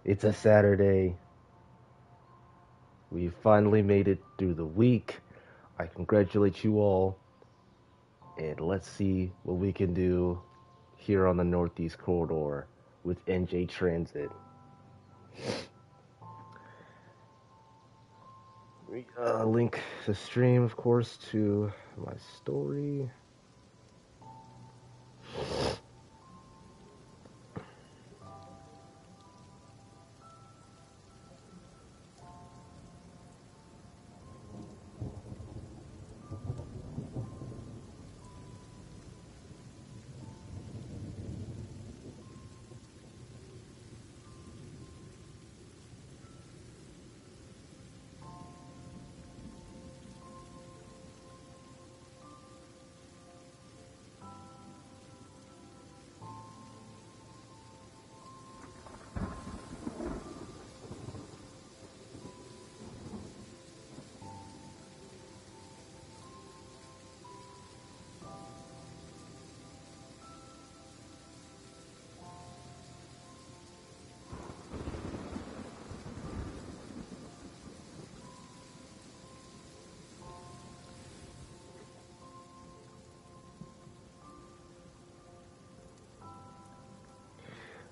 It's a Saturday. We finally made it through the week. I congratulate you all, and let's see what we can do here on the Northeast Corridor with NJ Transit. We link the stream, of course, to my story.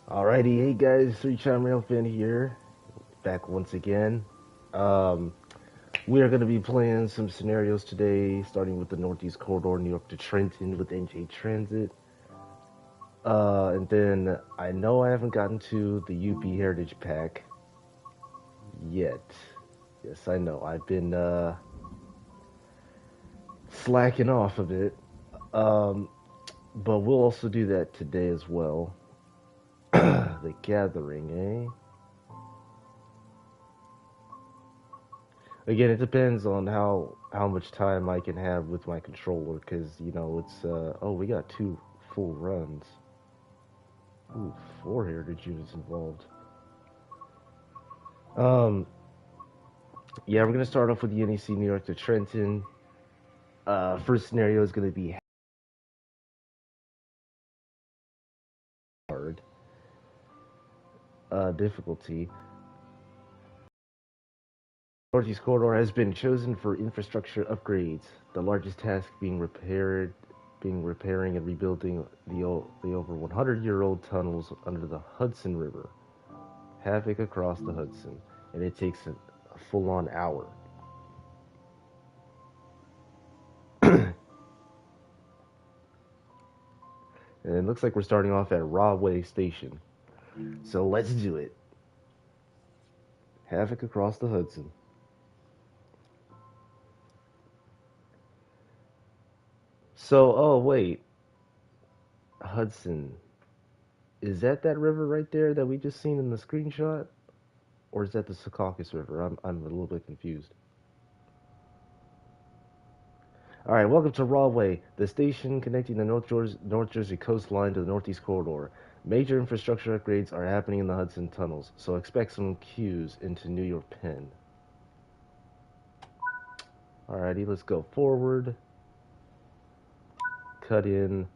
Alrighty, hey guys, 3 Chime Rail Fan here, back once again. Um, we are going to be playing some scenarios today, starting with the Northeast Corridor, New York to Trenton with NJ Transit. And then I know I haven't gotten to the UP Heritage Pack yet. Yes, I know. I've been slacking off a bit. Um, but we'll also do that today as well. The Gathering, eh? Again, it depends on how much time I can have with my controller, because it's oh, we got 2 full runs. Ooh, 4 heritage units involved. Um, yeah, we're gonna start off with the NEC New York to Trenton. First scenario is gonna be hard difficulty. Northeast Corridor has been chosen for infrastructure upgrades. The largest task being repairing and rebuilding the over 100-year-old tunnels under the Hudson River. Havoc across the Hudson, and it takes a full-on hour. And it looks like we're starting off at Rahway Station. So let's do it. Havoc across the Hudson. So, oh wait, Hudson. Is that river right there that we just seen in the screenshot? Or is that the Secaucus River? I'm a little bit confused. All right, welcome to Rahway, the station connecting the North Jersey coastline to the Northeast Corridor. Major infrastructure upgrades are happening in the Hudson tunnels, so expect some queues into New York Penn. Alrighty, let's go forward. Cut in.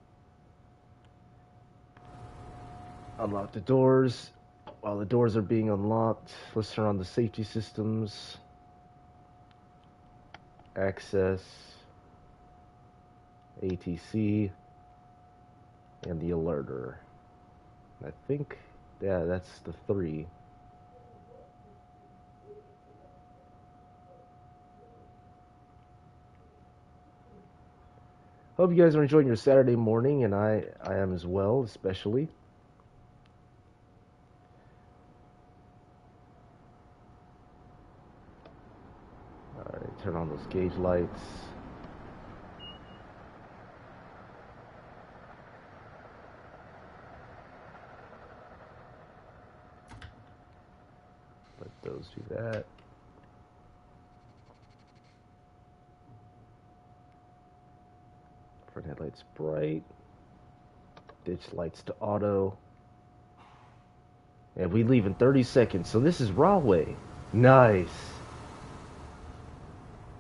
Unlock the doors. While the doors are being unlocked, let's turn on the safety systems. Access. ATC. And the alerter. I think, yeah, that's the 3. Hope you guys are enjoying your Saturday morning, and I am as well, especially. Alright, turn on those gauge lights. Let those do that. Front headlights bright. Ditch lights to auto. And we leave in 30 seconds. So this is Rahway. Nice.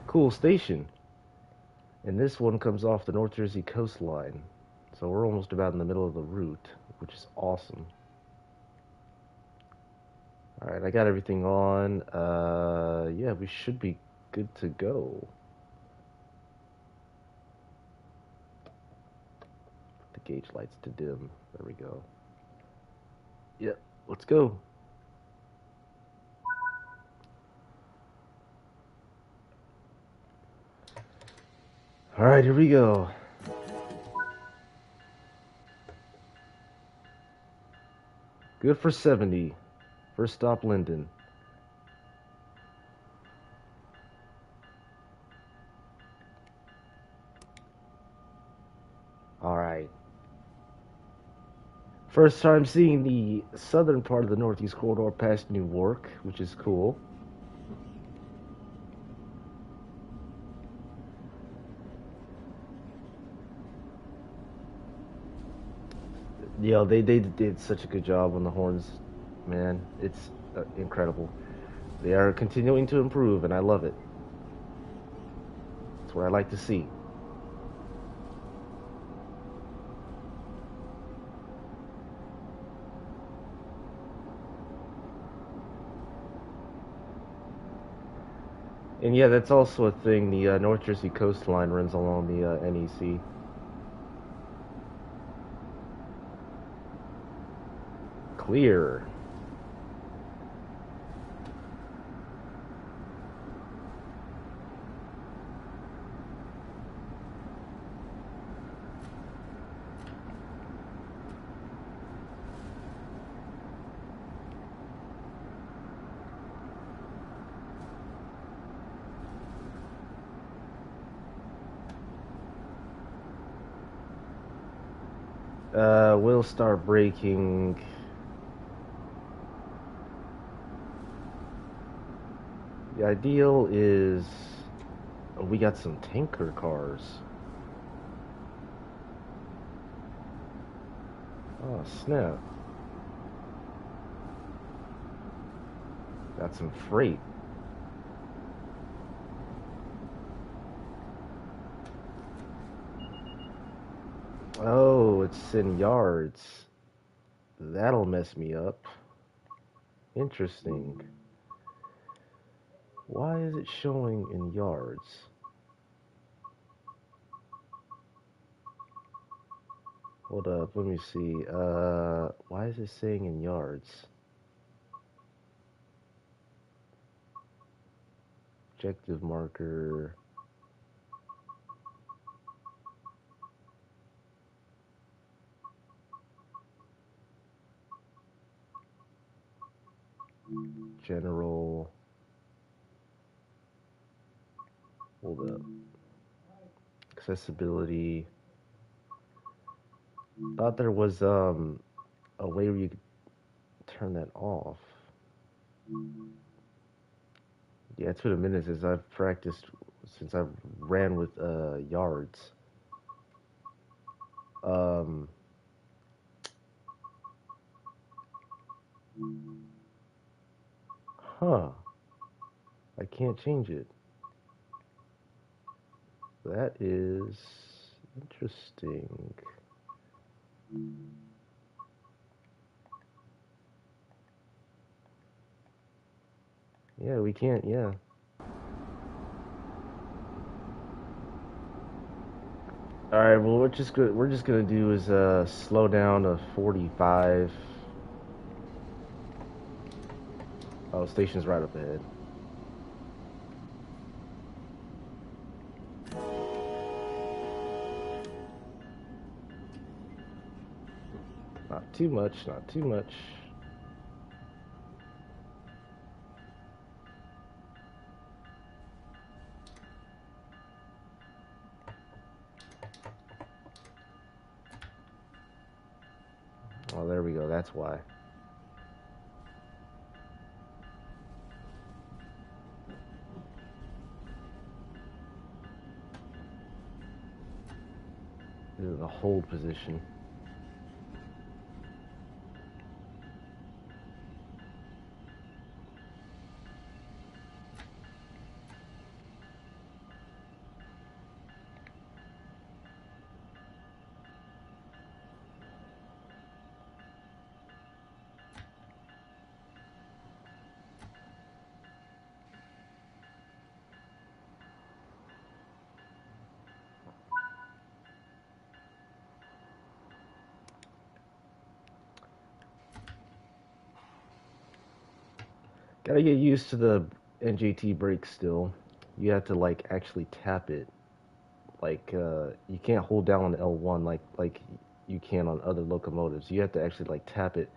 Cool station. And this one comes off the North Jersey coastline. So we're almost about in the middle of the route, which is awesome. Alright, I got everything on. Yeah, we should be good to go. The gauge lights to dim. There we go. Yep, let's go. Alright, here we go. Good for 70. First stop, Linden. Alright. First time seeing the southern part of the Northeast Corridor past Newark, which is cool. Yeah, they did such a good job on the horns, man. It's incredible. They are continuing to improve, and I love it. That's what I like to see. And yeah, that's also a thing. The North Jersey coastline runs along the NEC. Clear. We'll start braking. The ideal is we got some tanker cars. Oh, snap. Got some freight. Oh, it's in yards. That'll mess me up. Interesting. Why is it showing in yards? Hold up, let me see. Why is it saying in yards? Objective marker. General. Hold up. Accessibility. Thought there was a way where you could turn that off. Yeah, it's been a minute since I've practiced, since I've ran with yards. Um, huh. I can't change it. That is interesting. Yeah, we can't, yeah. Alright, well we're just gonna do is slow down to 45. Oh, station's right up ahead. Not too much, not too much. Oh, there we go, that's why. This is the hold position. Gotta get used to the NJT brake still. You have to like actually tap it. Like you can't hold down on L1 like you can on other locomotives. You have to actually like tap it,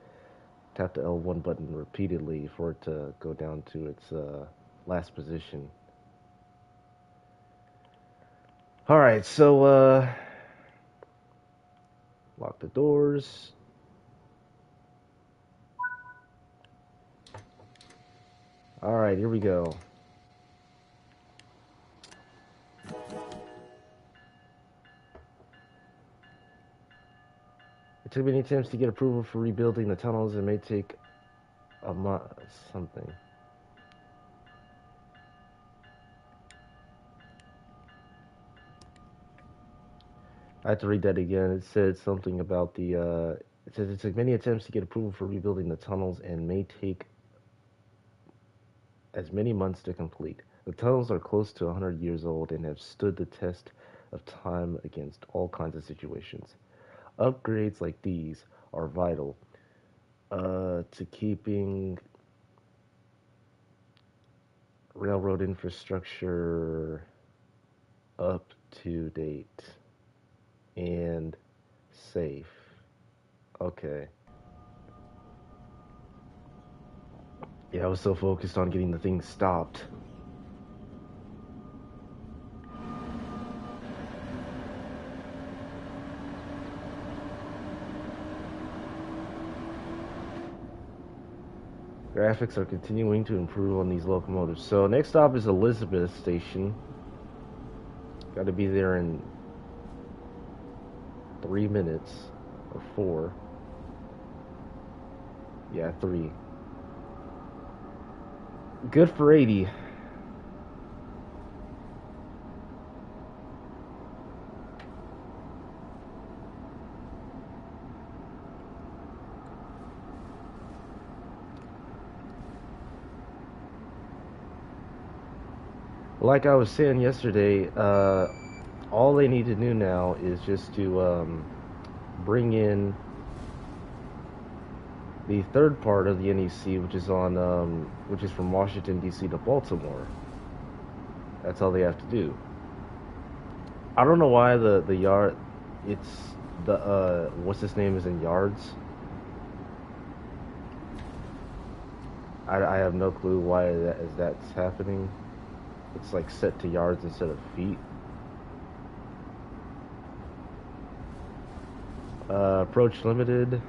tap the L1 button repeatedly for it to go down to its last position. All right, so lock the doors. All right, here we go. It took many attempts to get approval for rebuilding the tunnels. It may take a month, something. I have to read that again. It said something about the. It says it took many attempts to get approval for rebuilding the tunnels and may take as many months to complete. The tunnels are close to 100 years old and have stood the test of time against all kinds of situations. Upgrades like these are vital to keeping railroad infrastructure up to date and safe. Okay. Yeah, I was so focused on getting the thing stopped. Graphics are continuing to improve on these locomotives. So next stop is Elizabeth Station. Got to be there in 3 minutes or 4. Yeah, 3. Good for 80. Like I was saying yesterday, all they need to do now is just to bring in the third part of the NEC, which is from Washington D.C. to Baltimore. That's all they have to do. I don't know why the yard, it's the what's his name is in yards. I have no clue why that's happening. It's like set to yards instead of feet. Approach limited.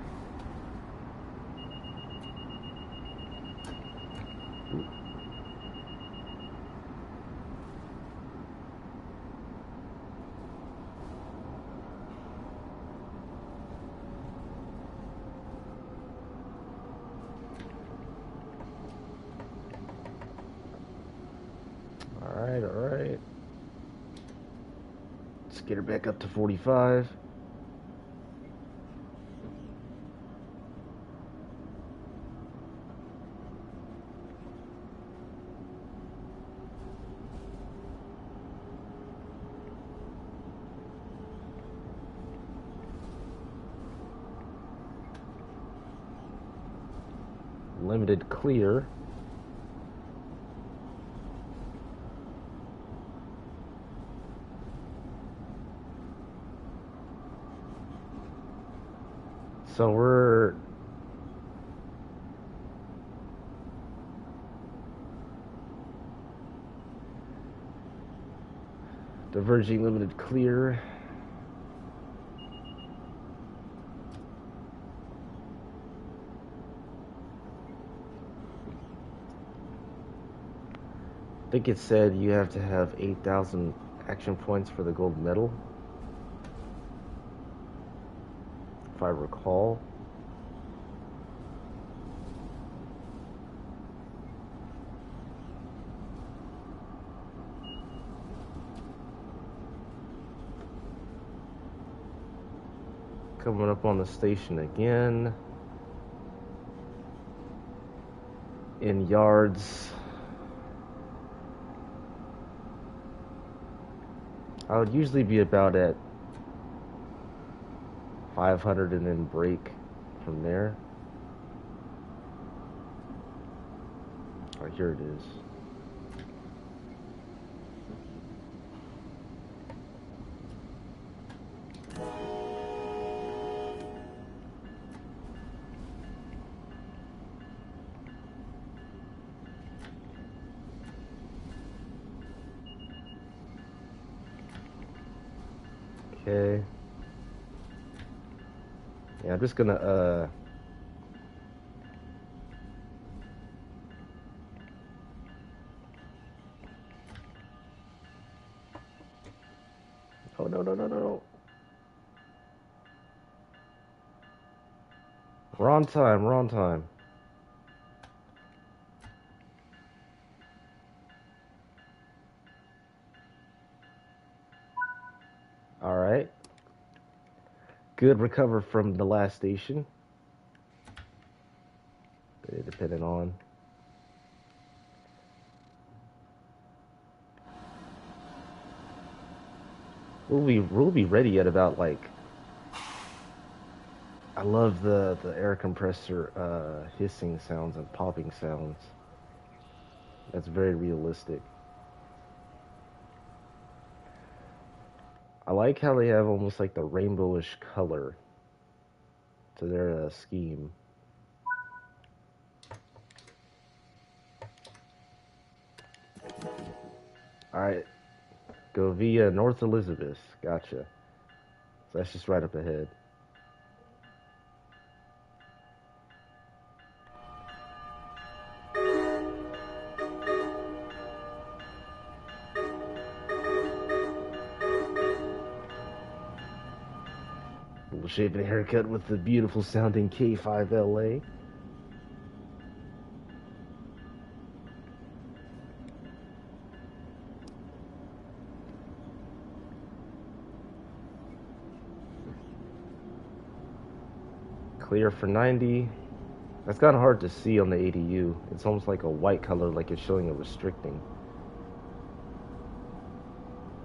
All right. Let's get her back up to 45. Limited clear. So we're diverging limited clear. I think it said you have to have 8,000 action points for the gold medal, if I recall. Coming up on the station again. In yards. I would usually be about at 500 and then break from there. Alright, here it is. Okay. Yeah, I'm just gonna oh no no no no no. We're on time, we're on time. Alright. Good recover from the last station. Depending on. We'll be ready at about like, I love the air compressor hissing sounds and popping sounds. That's very realistic. I like how they have almost like the rainbowish color to their scheme. Alright, go via North Elizabeth. Gotcha. So that's just right up ahead. Little shape and haircut with the beautiful sounding K5LA. Clear for 90. That's kind of hard to see on the ADU. It's almost like a white color, like it's showing a restricting.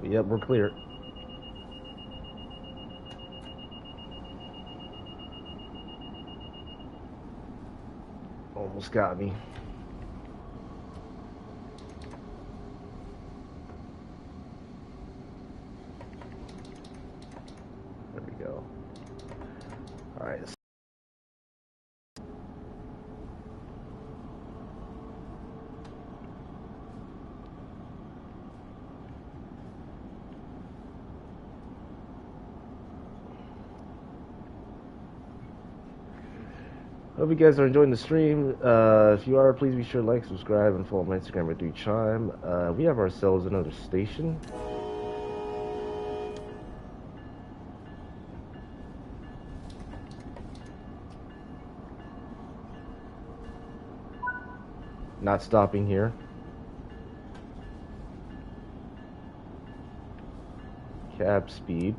But yep, we're clear. Almost got me. There we go. All right. Hope you guys are enjoying the stream. If you are, please be sure to like, subscribe, and follow my Instagram at 3Chime. We have ourselves another station. Not stopping here. Cab speed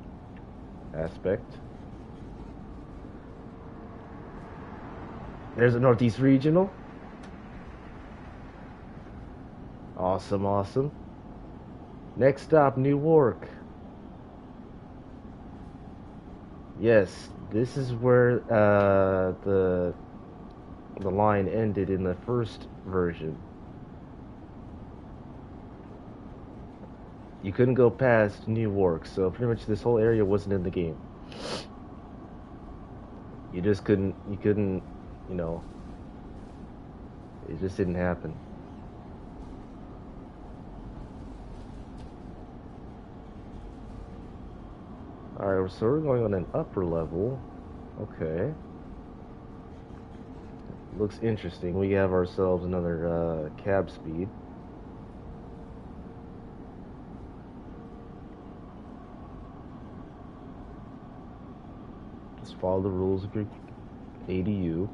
aspect. There's a Northeast Regional. Awesome, awesome. Next stop, Newark. Yes, this is where the line ended in the first version. You couldn't go past Newark, so pretty much this whole area wasn't in the game. You just couldn't, you know, it just didn't happen. Alright, so we're going on an upper level. Okay. Looks interesting. We have ourselves another cab speed. Just follow the rules of your ADU.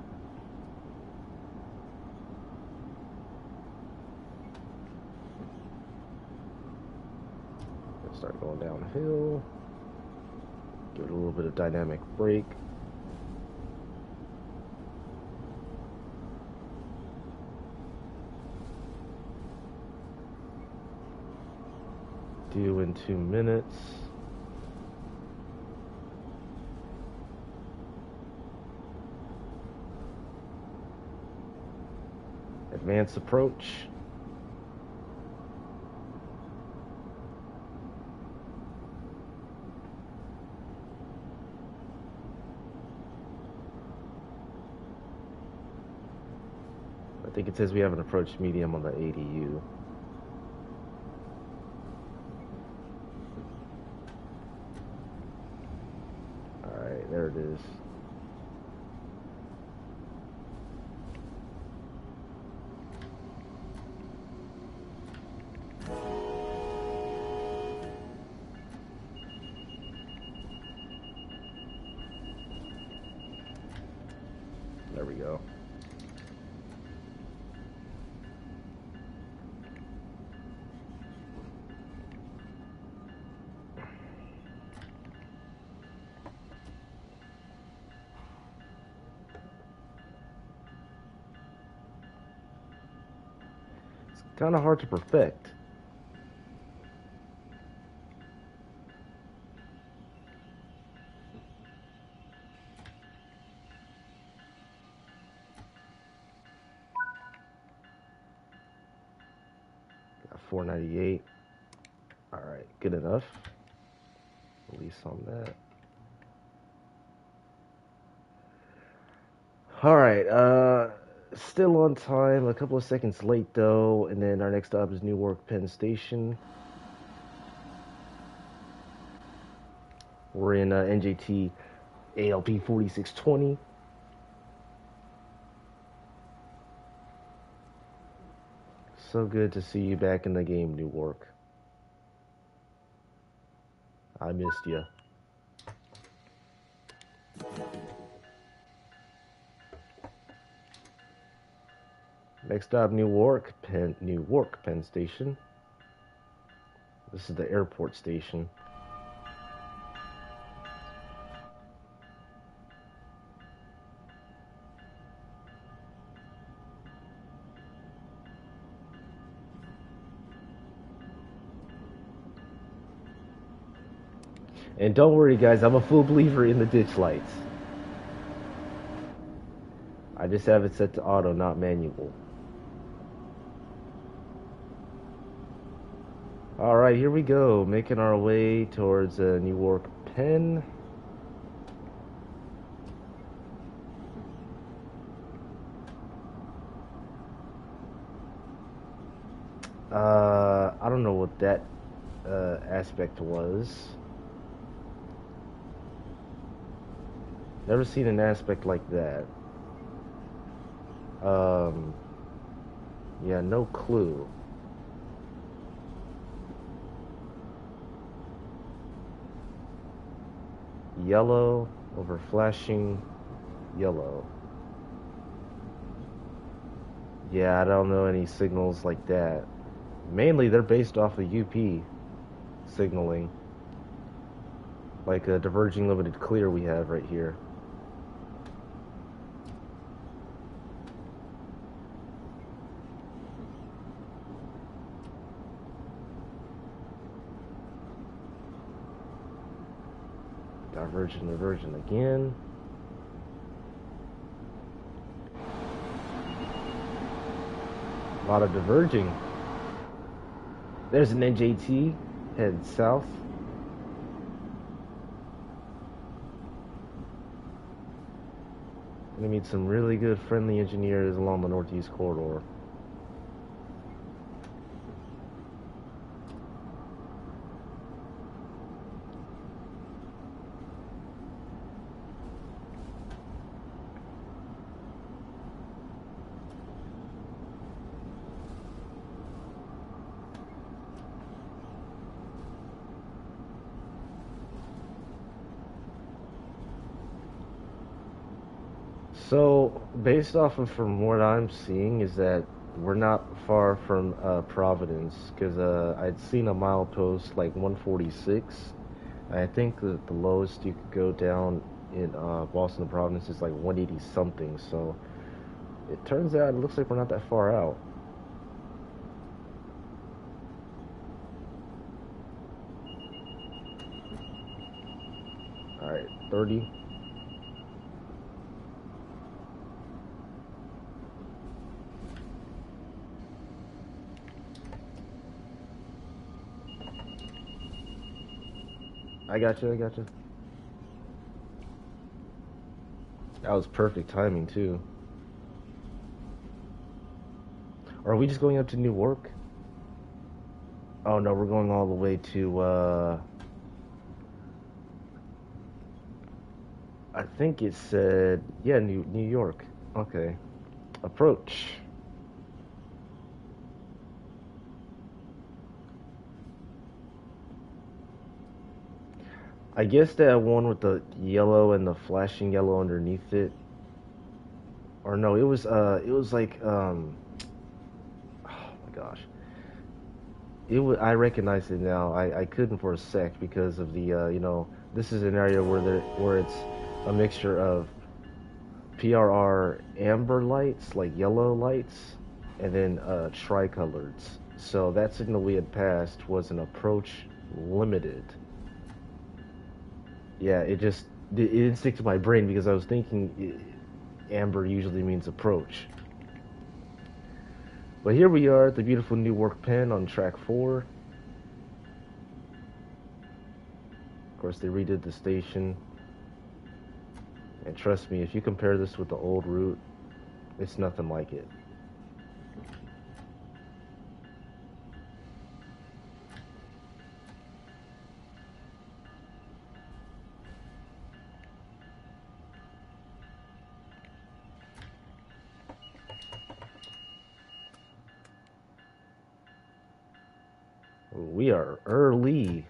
Let's start going downhill. Give it a little bit of dynamic brake. Due in 2 minutes. Advance approach. I think it says we have an approach medium on the ADU. Alright, there it is. There we go. It's kind of hard to perfect. Got 498. All right, good enough. Release on that. All right, still on time. A couple of seconds late though, and then our next stop is Newark Penn Station. We're in NJT ALP 4620. So good to see you back in the game, Newark. I missed you. Next stop, Newark Penn Station. This is the airport station. And don't worry, guys, I'm a full believer in the ditch lights. I just have it set to auto, not manual. Alright, here we go. Making our way towards Newark Penn. I don't know what that aspect was. Never seen an aspect like that. Yeah, no clue. Yellow over flashing yellow. Yeah, I don't know any signals like that. Mainly they're based off of UP signaling. Like a diverging limited clear we have right here. Divergent again. A lot of diverging. There's an NJT headed south. Gonna meet some really good friendly engineers along the Northeast Corridor. So, based off of from what I'm seeing is that we're not far from Providence, because I'd seen a milepost like 146. I think that the lowest you could go down in Boston to Providence is like 180 something. So it turns out it looks like we're not that far out. All right, 30. I got you. I got you. That was perfect timing too. Or are we just going up to Newark? Oh no, we're going all the way to. I think it said yeah, New York. Okay, approach. I guess that one with the yellow and the flashing yellow underneath it. Or no, it was like oh my gosh. It was, I recognize it now. I couldn't for a sec because of the this is an area where it's a mixture of PRR amber lights, like yellow lights, and then tricoloreds. So that signal we had passed was an approach limited. Yeah, it didn't stick to my brain because I was thinking amber usually means approach. But here we are at the beautiful Newark Pen on track 4. Of course, they redid the station. And trust me, if you compare this with the old route, it's nothing like it. We are early.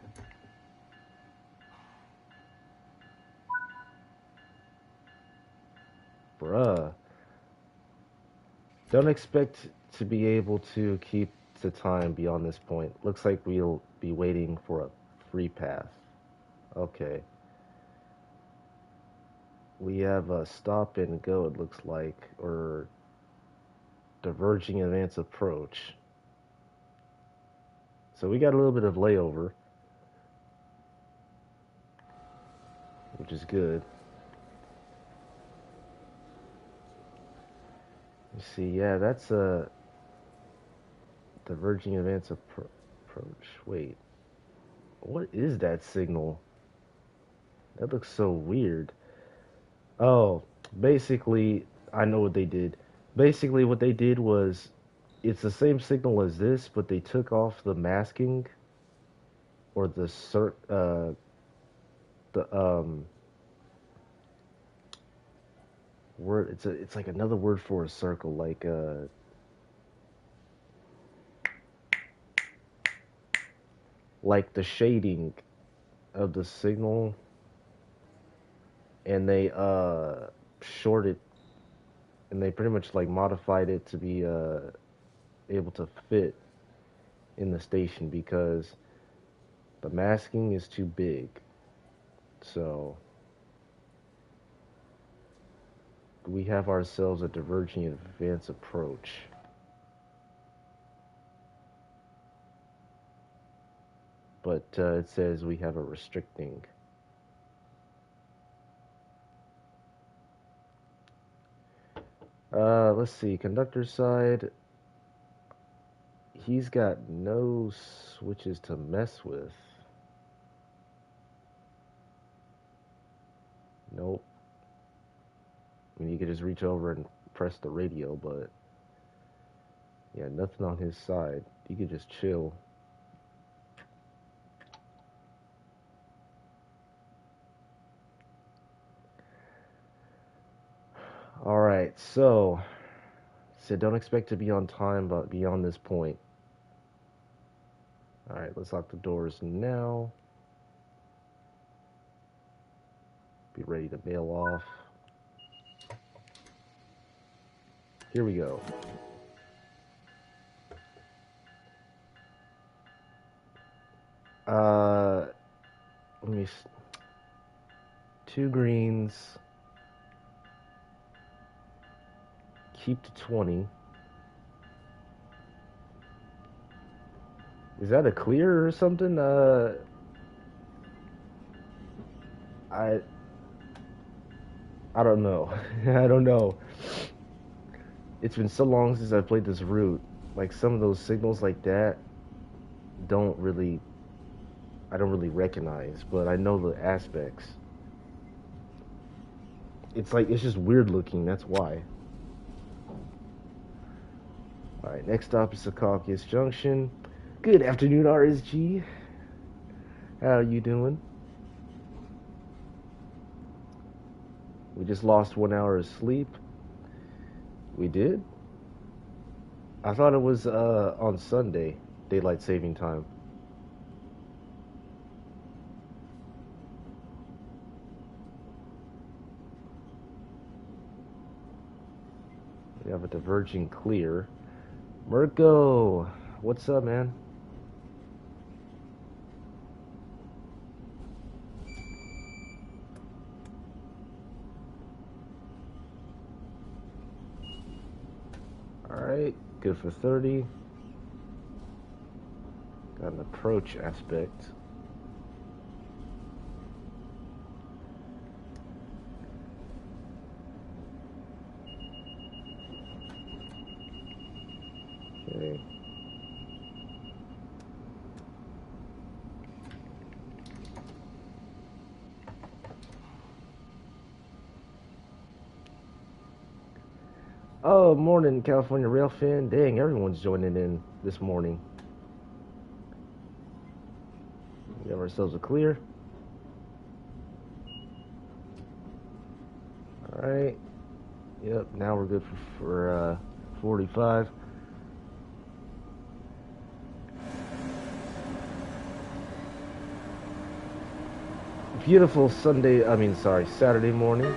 Bruh. Don't expect to be able to keep the time beyond this point. Looks like we'll be waiting for a free path. Okay. We have a stop and go, it looks like, or diverging advance approach. So we got a little bit of layover, which is good. You see, yeah, that's a diverging advance approach. Wait, what is that signal? That looks so weird. Oh, basically, I know what they did. Basically, what they did was it's the same signal as this, but they took off the masking or the word. It's like another word for a circle, like the shading of the signal, and they shorted and they pretty much like modified it to be able to fit in the station because the masking is too big. So we have ourselves a diverging advance approach. But it says we have a restricting. Let's see, conductor side. He's got no switches to mess with. Nope. I mean, you could just reach over and press the radio, but yeah, nothing on his side. You could just chill. All right, so said don't expect to be on time, but beyond this point. All right, let's lock the doors now. Be ready to bail off. Here we go. Let me. 2 greens. Keep to 20. Is that a clear or something? I I don't know. I don't know. It's been so long since I played this route. Like some of those signals like that don't really I don't really recognize, but I know the aspects. It's like it's just weird looking. That's why. All right, next stop is Secaucus Junction. Good afternoon, RSG. How are you doing? We just lost 1 hour of sleep. We did? I thought it was on Sunday, daylight saving time. We have a diverging clear. Mirko, what's up, man? Alright, good for 30. Got an approach aspect. Okay. Oh, morning, California Rail fan. Dang, everyone's joining in this morning. We have ourselves a clear. Alright. Yep, now we're good for 45. Beautiful Saturday morning.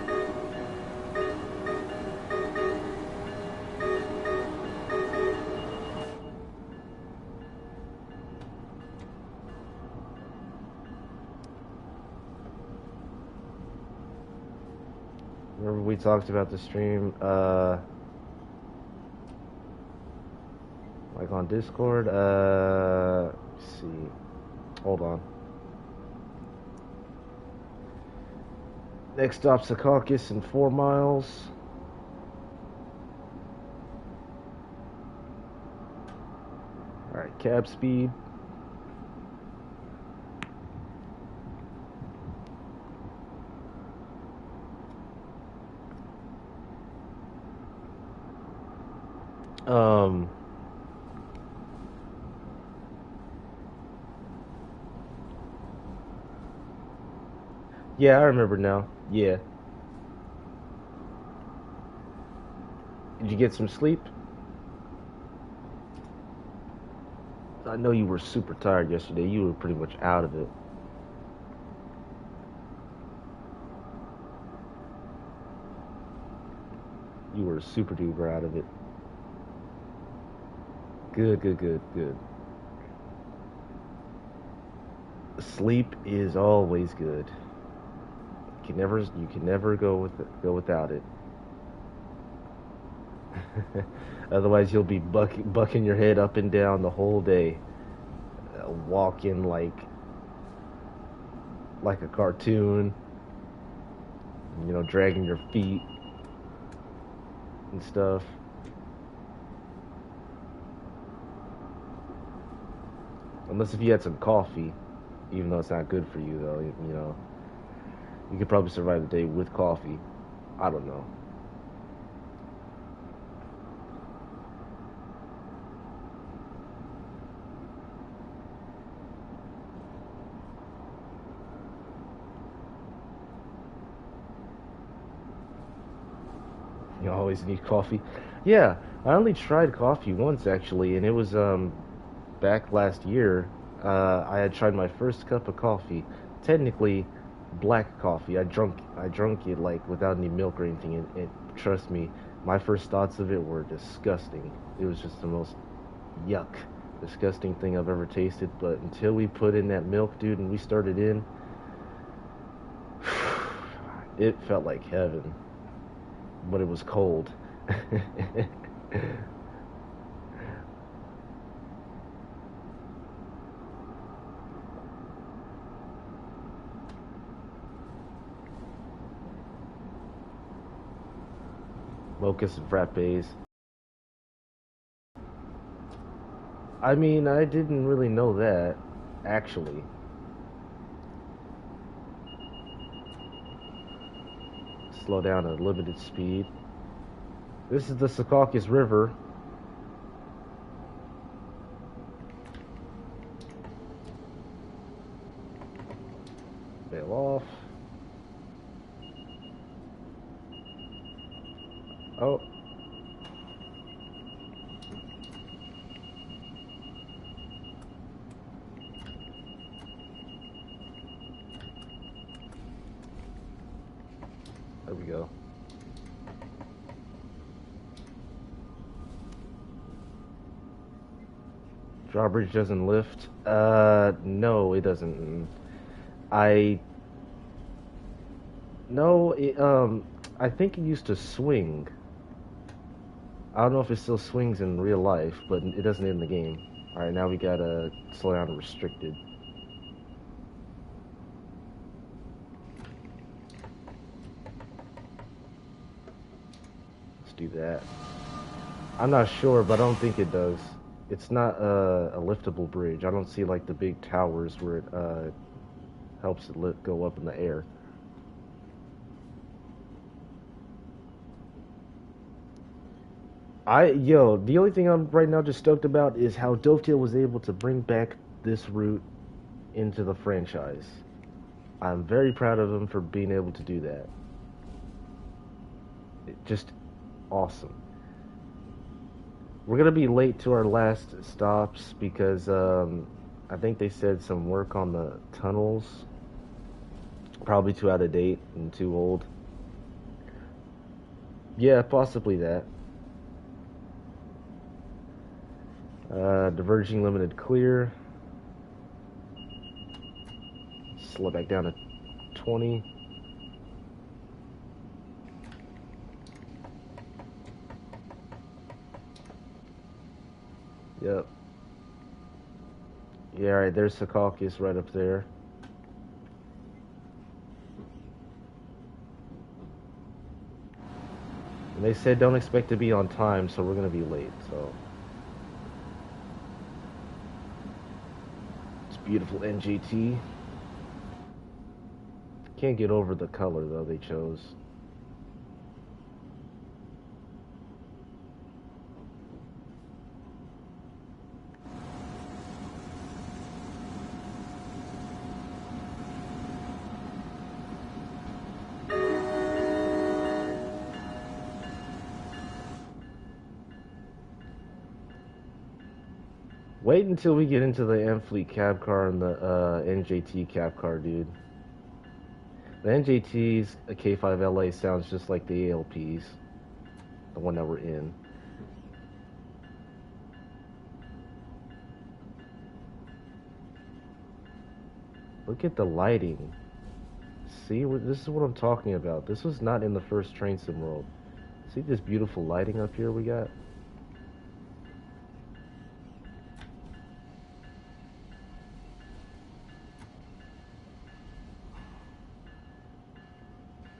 Remember we talked about the stream, like on Discord? Let's see. Hold on. Next stop, Secaucus in 4 miles. Alright, cab speed. Yeah, I remember now. Yeah. Did you get some sleep? I know you were super tired yesterday. You were pretty much out of it. You were super duper out of it. Good, good, good, good. Sleep is always good. You can never go without it. Otherwise, you'll be bucking your head up and down the whole day, walking like a cartoon. You know, dragging your feet and stuff. Unless if you had some coffee, even though it's not good for you, though. You know, you could probably survive the day with coffee. I don't know. You always need coffee. Yeah, I only tried coffee once actually, and it was back last year. I had tried my first cup of coffee. Technically, black coffee. I drunk it like without any milk or anything. And trust me, my first thoughts of it were disgusting. It was just the most yuck, disgusting thing I've ever tasted. But until we put in that milk, dude, and we started in, it felt like heaven. But it was cold. Mochas and frappes. I mean, I didn't really know that, actually. slow down at limited speed. This is the Secaucus River. Bail off. Oh. There we go. Drawbridge doesn't lift. No, it doesn't. No, I think it used to swing. I don't know if it still swings in real life, but it doesn't in the game. Alright, now we gotta slow down to restricted. Let's do that. I'm not sure, but I don't think it does. It's not a liftable bridge. I don't see like the big towers where it helps it go up in the air. The only thing I'm right now just stoked about is how Dovetail was able to bring back this route into the franchise. I'm very proud of them for being able to do that. Just awesome. We're gonna be late to our last stops because I think they said some work on the tunnels, probably too out of date and too old. Yeah, possibly that. Diverging limited clear. Slow back down to 20. Yep. Yeah, alright, there's Secaucus right up there. And they said don't expect to be on time, so we're gonna be late, so. It's beautiful NGT. Can't get over the color though they chose. Wait until we get into the M-Fleet cab car and the NJT cab car, dude. The NJT's K5LA sounds just like the ALPs, the one that we're in. Look at the lighting. See, this is what I'm talking about. This was not in the first Train Sim world. See this beautiful lighting up here we got?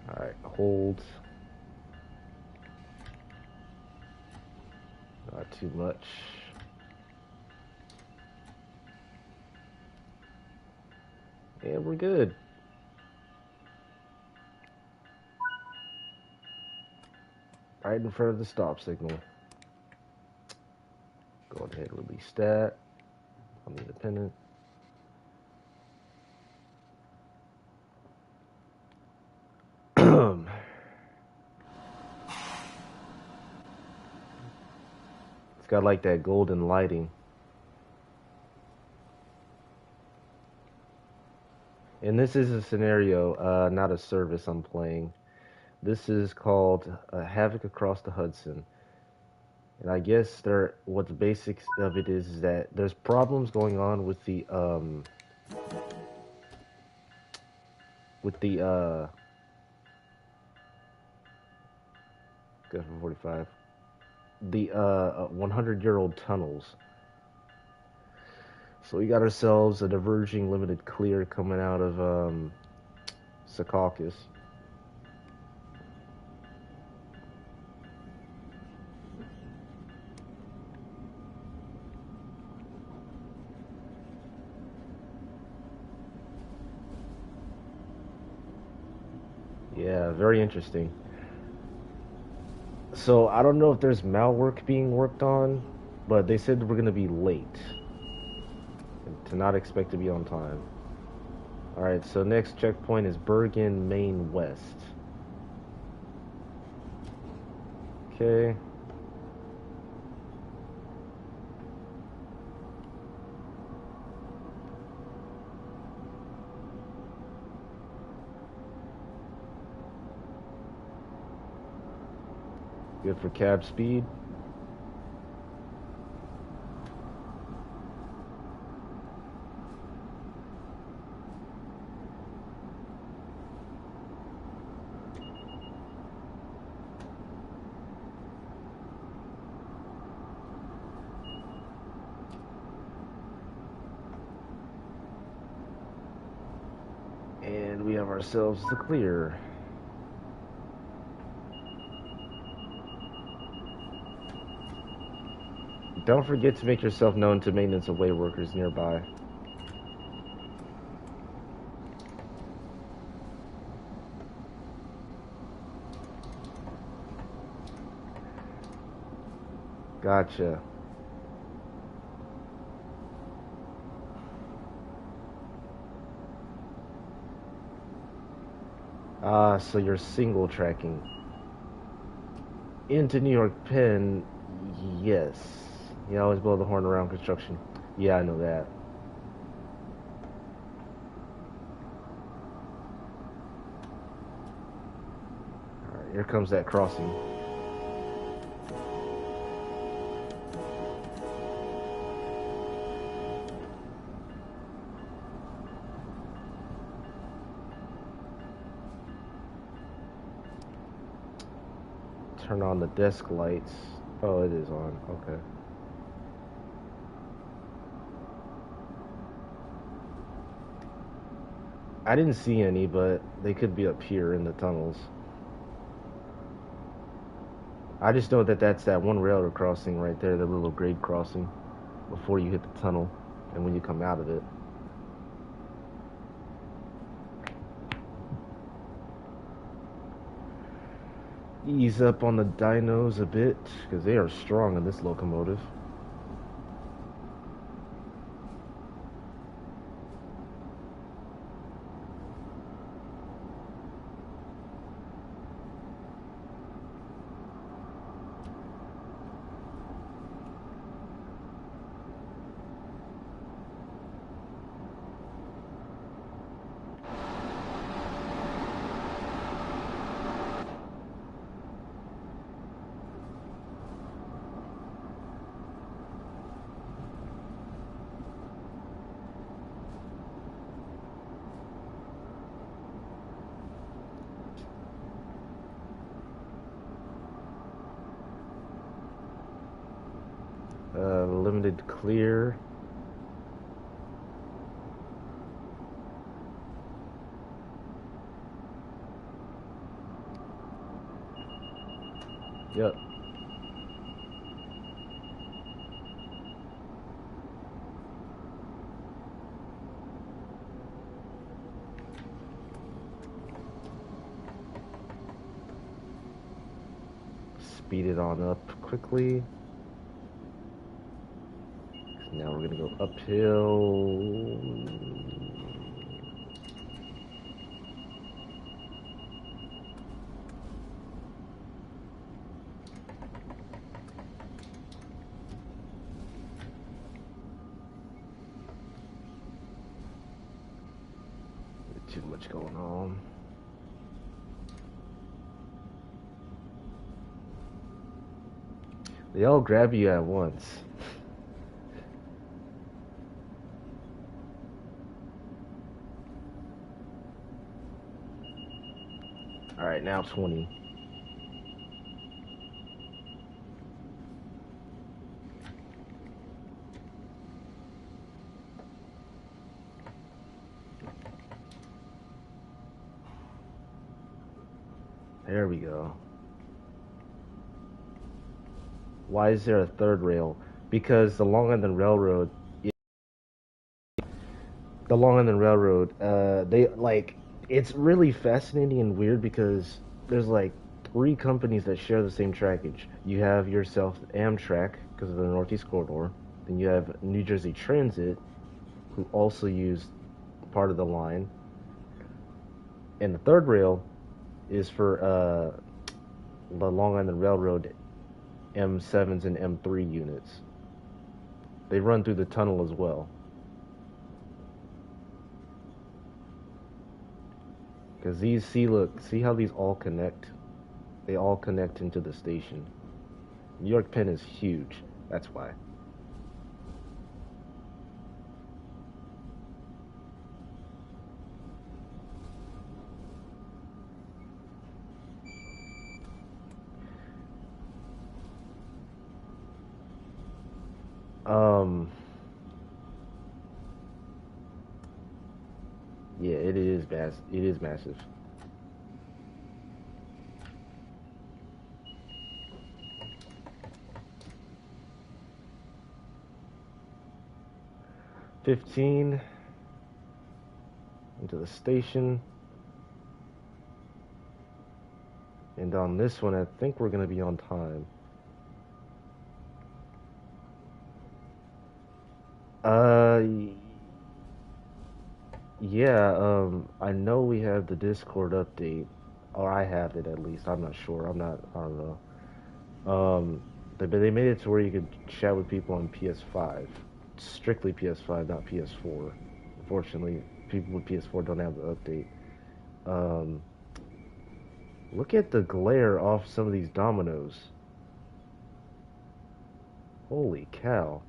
Alright, hold. Not too much. And we're good. Right in front of the stop signal. Go ahead and release that. I'm independent. It's got like that golden lighting. And this is a scenario, not a service I'm playing. This is called Havoc Across the Hudson. And I guess what the basics of it is that there's problems going on with the 45, the 100-year-old tunnels. So we got ourselves a diverging limited clear coming out of Secaucus. Yeah, very interesting. So I don't know if there's malwork being worked on, but they said we're gonna be late and to not expect to be on time. All right, so next checkpoint is Bergen, Maine West. Okay. Good for cab speed. And we have ourselves the clear. Don't forget to make yourself known to maintenance and way workers nearby. Gotcha. Ah, so you're single tracking. Into New York Penn, yes. You always blow the horn around construction. Yeah, I know that. Alright, here comes that crossing. Turn on the desk lights. Oh, it is on. Okay. I didn't see any, but they could be up here in the tunnels. I just know that that's that one railroad crossing right there, the little grade crossing, before you hit the tunnel and when you come out of it. Ease up on the dynos a bit, because they are strong in this locomotive. Limited clear. Yep. Speed it on up quickly. Now we're gonna go uphill. Too much going on. They all grab you at once. Alright, now 20. There we go. Why is there a third rail? Because the Long Island Railroad, they like It's really fascinating and weird because there's like three companies that share the same trackage. You have yourself Amtrak because of the Northeast Corridor. Then you have New Jersey Transit, who also use part of the line. And the third rail is for the Long Island Railroad M7s and M3 units. They run through the tunnel as well. Because these, see, look, see how these all connect? They all connect into the station. New York Penn is huge. That's why. Um, yeah, it is mass. It is massive. 15 into the station, and on this one, I think we're gonna be on time. Uh, yeah. I know we have the Discord update, or I have it at least. I'm not sure. I'm not. I don't know. They made it to where you could chat with people on PS5, strictly PS5, not PS4. Unfortunately, people with PS4 don't have the update. Um, Look at the glare off some of these dominoes. Holy cow!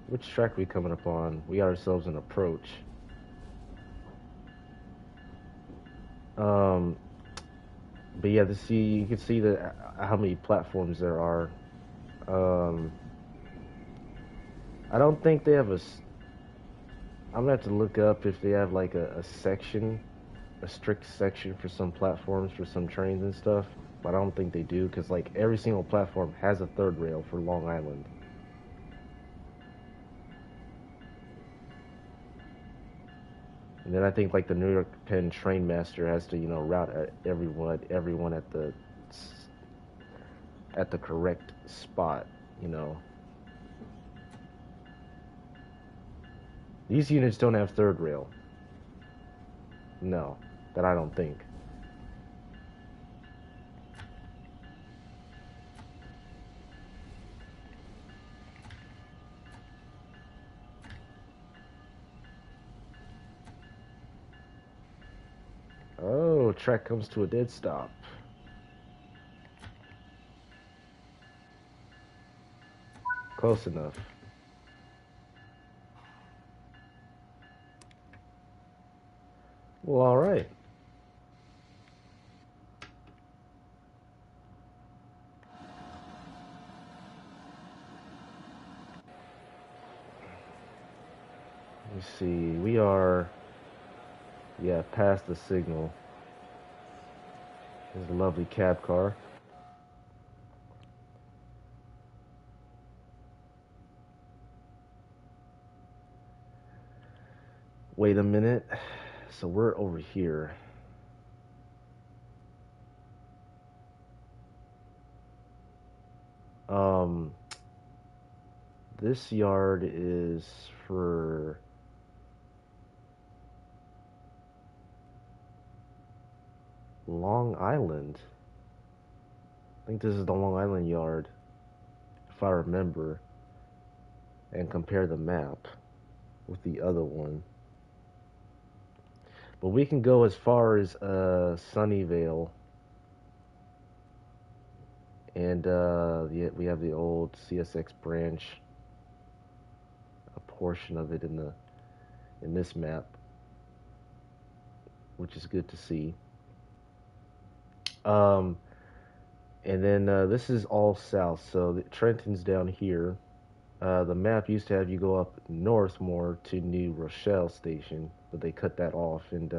Which track we coming up on? We got ourselves an approach. Um, but yeah, to see you can see the how many platforms there are. Um, I don't think they have I'm gonna have to look up if they have like a section, a strict section for some platforms for some trains and stuff. But I don't think they do because like every single platform has a third rail for Long Island. And then I think like the New York Penn train master has to route everyone at the correct spot. You know, these units don't have third rail. No, that I don't think. Oh, track comes to a dead stop. Close enough. Well, all right. Let me see. We are, yeah, past the signal. There's a lovely cab car. Wait a minute. So we're over here. Um, this yard is for Long Island. I think this is the Long Island yard, if I remember, and compare the map with the other one. But we can go as far as Sunnyvale, and we have the old CSX branch, a portion of it in this map, which is good to see. Um, and then this is all south, so Trenton's down here. The map used to have you go up north more to New Rochelle Station, but they cut that off and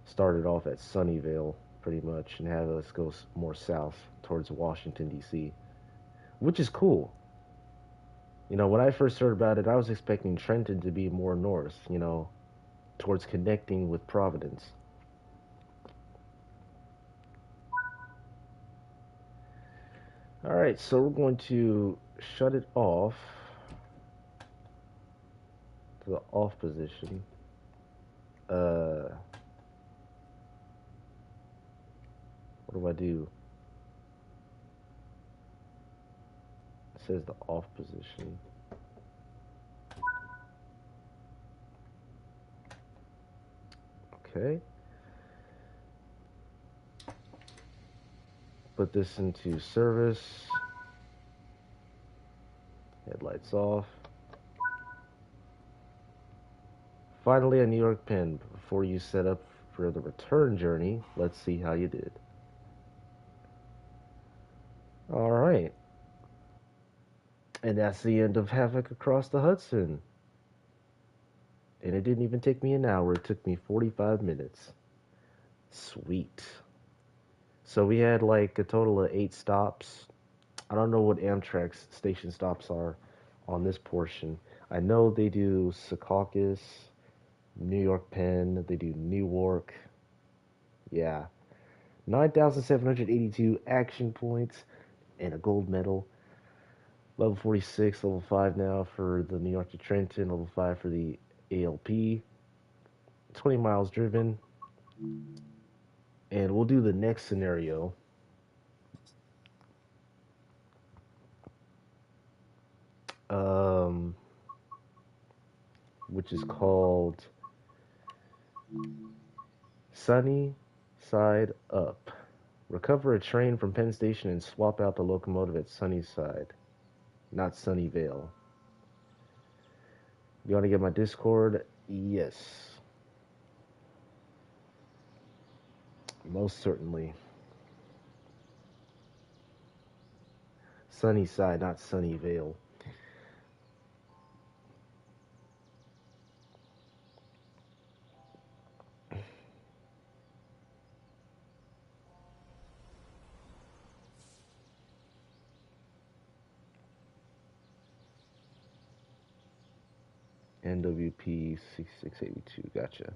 started off at Sunnyvale pretty much and had us go more south towards Washington, D.C., which is cool. You know, when I first heard about it, I was expecting Trenton to be more north, you know, towards connecting with Providence. All right, so we're going to shut it off to the off position. What do I do? It says the off position. Okay. Put this into service. Headlights off. Finally, a New York pin. Before you set up for the return journey, let's see how you did. All right. And that's the end of Havoc Across the Hudson. And it didn't even take me an hour. It took me 45 minutes. Sweet. So we had like a total of 8 stops. I don't know what Amtrak's station stops are on this portion. I know they do Secaucus, New York Penn, they do Newark. Yeah. 9,782 action points and a gold medal. Level 46, level 5 now for the New York to Trenton, level 5 for the ALP. 20 miles driven. And we'll do the next scenario. Um, which is called Sunny Side Up. Recover a train from Penn Station and swap out the locomotive at Sunnyside, not Sunnyvale. You want to get my Discord? Yes. Most certainly. Sunnyside, not Sunnyvale. NWP 6682. Gotcha.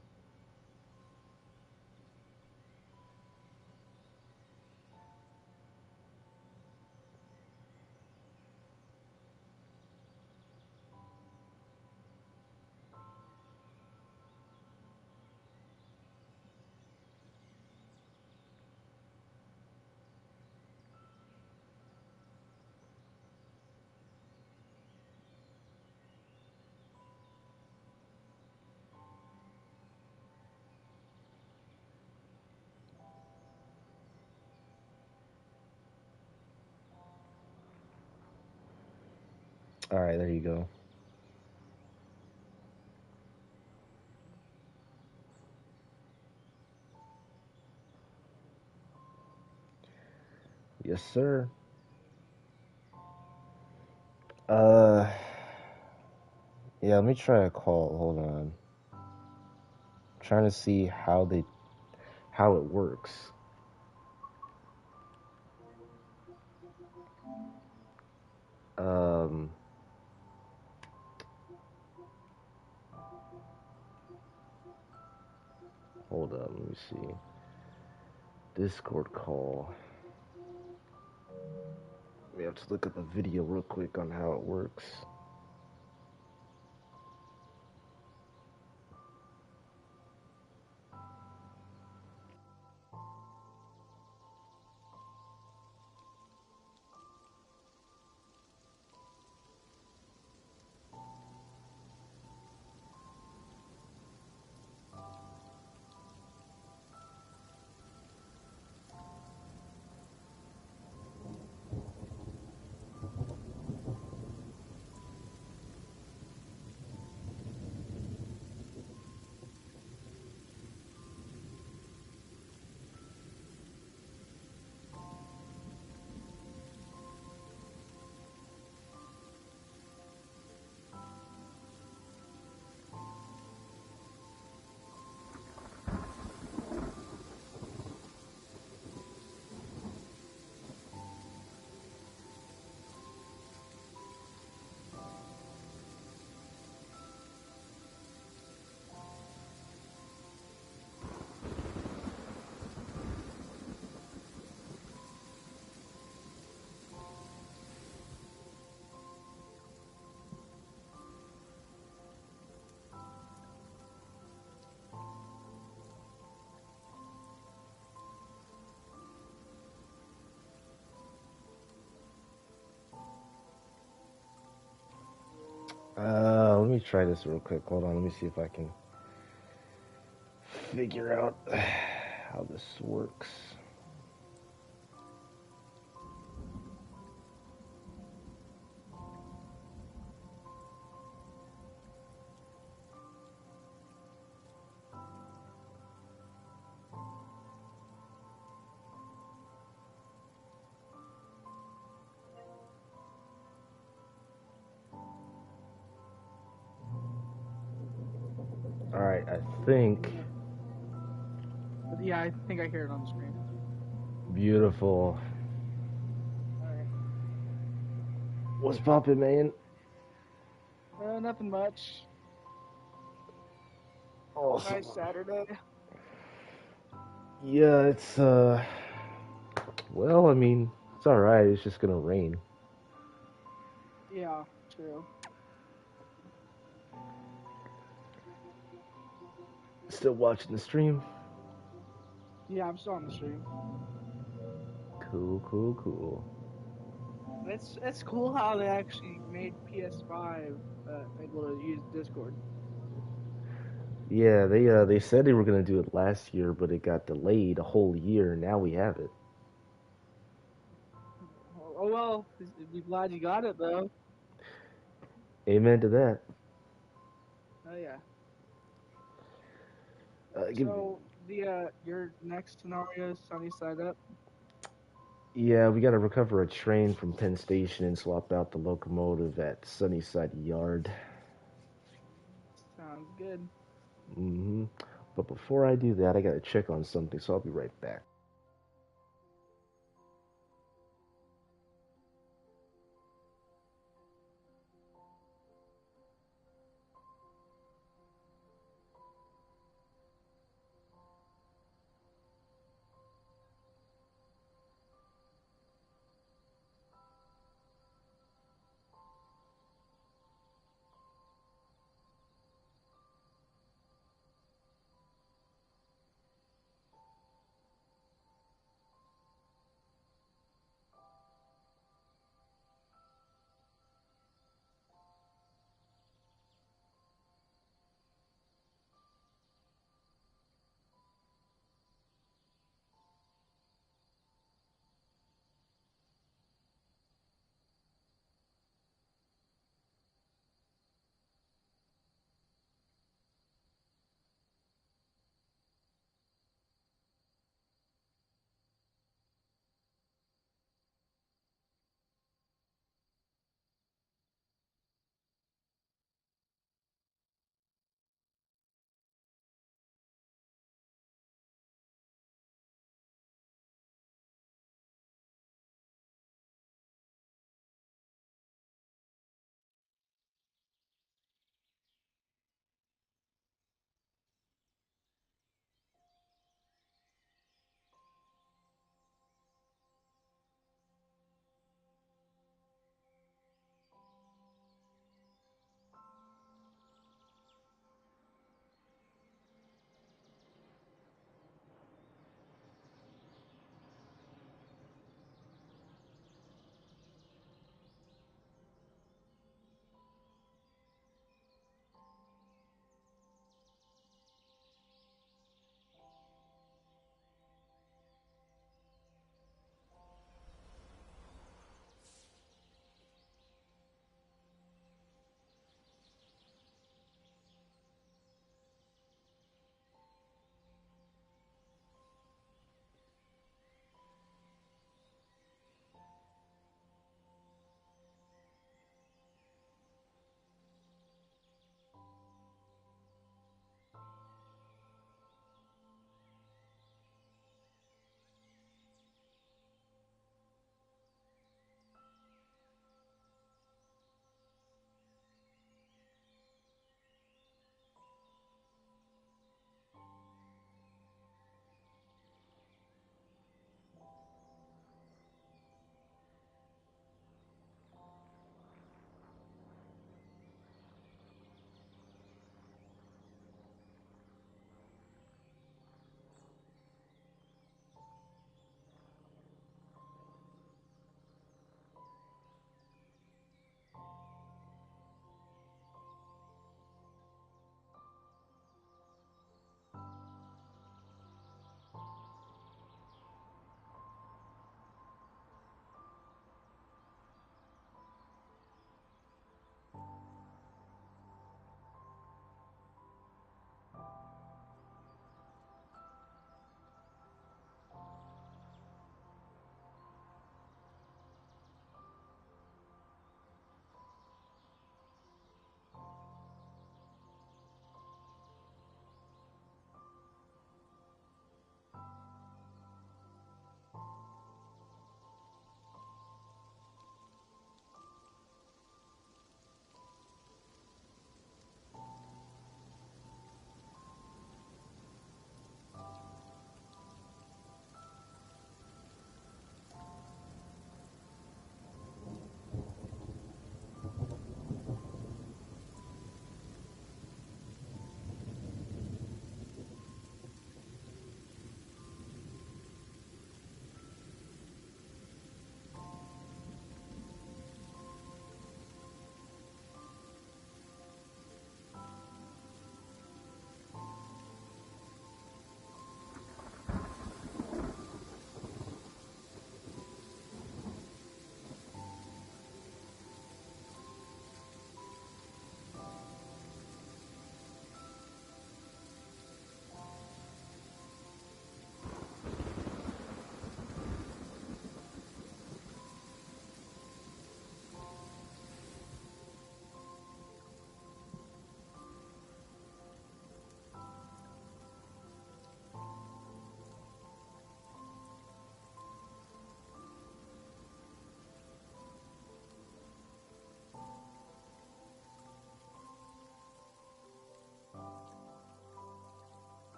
All right, there you go. Yes, sir. Uh, yeah, let me try a call. Hold on. I'm trying to see how it works. Um, hold up, let me see. Discord call. We have to look up a video real quick on how it works. Let me try this real quick. Hold on, let me see if I can figure out how this works. All right, I think. Yeah, I think I hear it on the screen. Beautiful. All right. What's poppin', man? Nothing much. Awesome. Nice Saturday. Yeah, it's well, I mean, it's all right. It's just gonna rain. Yeah, true. Still watching the stream. Yeah, I'm still on the stream. Cool, cool, cool. It's cool how they actually made PS5 able to use Discord. Yeah, they said they were gonna do it last year, but it got delayed a whole year. Now we have it. Oh well, be glad you got it though. Amen to that. Oh yeah. Give me, So the your next scenario is Sunny Side Up. yeah, we gotta recover a train from Penn Station and swap out the locomotive at Sunnyside Yard. Sounds good. Mm-hmm. But before I do that, I gotta check on something, so I'll be right back.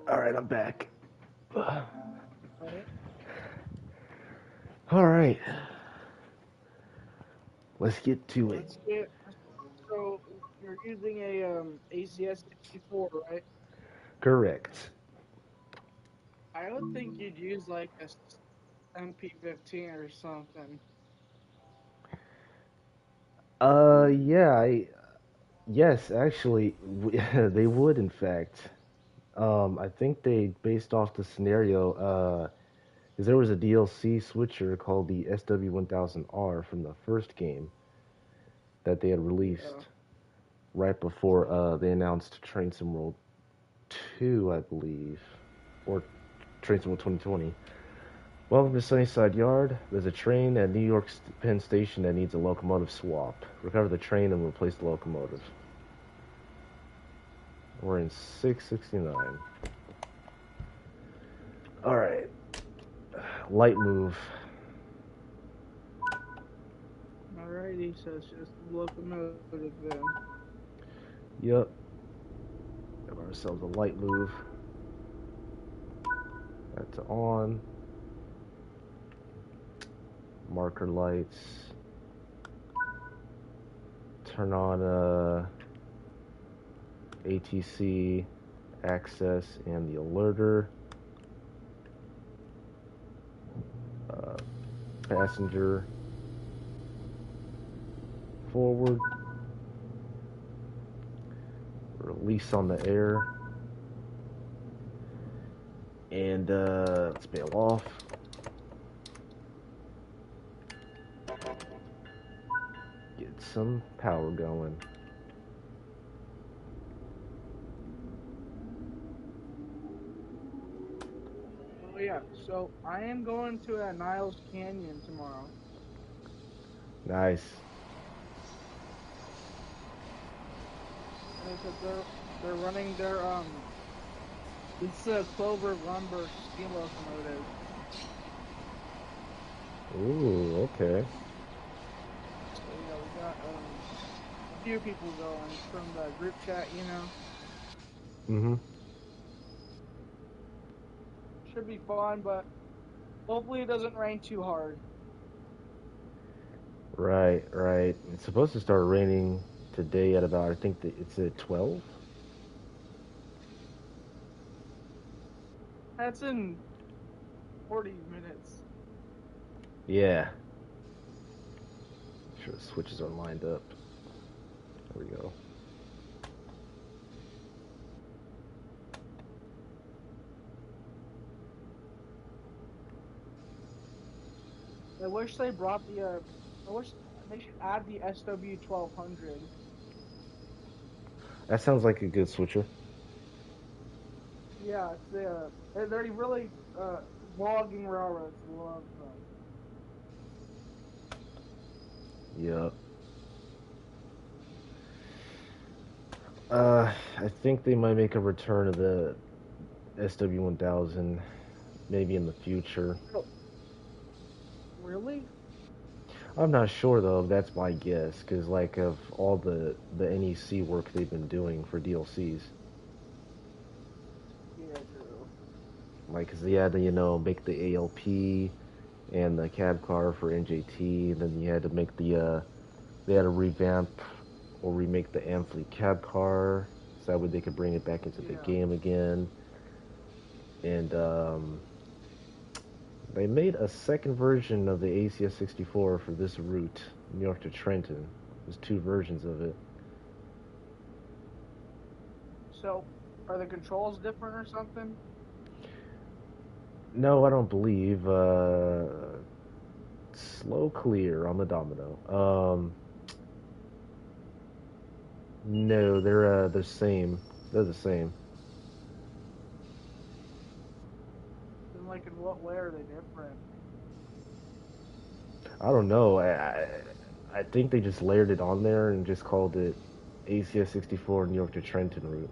All right, I'm back. Right? All right, let's get to it. Let's get. So you're using a ACS 64, right? Correct. I would think you'd use like a MP15 or something. Yeah, yes, actually, they would, in fact. I think they based off the scenario, because there was a DLC switcher called the SW1000R from the first game that they had Yeah. released right before they announced Train Sim World 2, I believe, or Train Sim World 2020. Welcome to Sunnyside Yard. There's a train at New York Penn Station that needs a locomotive swap. Recover the train and replace the locomotive. We're in 669. All right, light move. Alrighty, so it's just locomotive then. Yep. Got ourselves a light move. That's on. Marker lights. Turn on ATC access and the alerter. Uh, Passenger forward. Release on the air. And let's bail off. Get some power going. Oh yeah, so I am going to Niles Canyon tomorrow. Nice. Because they're running their it's a Clover Lumber steam locomotive. Ooh, okay. So yeah, we got a few people going from the group chat. Mm-hmm. Should be fun, but hopefully it doesn't rain too hard. Right, right. It's supposed to start raining today at about, I think that it's at 12. That's in 40 minutes. Yeah. Sure, the switches are lined up. There we go. I wish they brought the I wish they should add the SW1200. That sounds like a good switcher. Yeah, it's they're really logging railroads love them. Yep. I think they might make a return of the SW1000 maybe in the future. Oh, really? I'm not sure though. That's my guess because like of all the NEC work they've been doing for DLCs, Yeah, true. like cause they had to make the ALP and the cab car for NJT, and then you had to make they had to revamp or remake the Amfleet cab car so that way they could bring it back into the Yeah. game again. And they made a second version of the ACS 64 for this route, New York to Trenton. There's two versions of it. So, are the controls different or something? No, I don't believe. Slow clear on the domino. No, they're the same. They're the same. Then, like, in what way are they different? I don't know. I think they just layered it on there and just called it ACS 64 New York to Trenton route.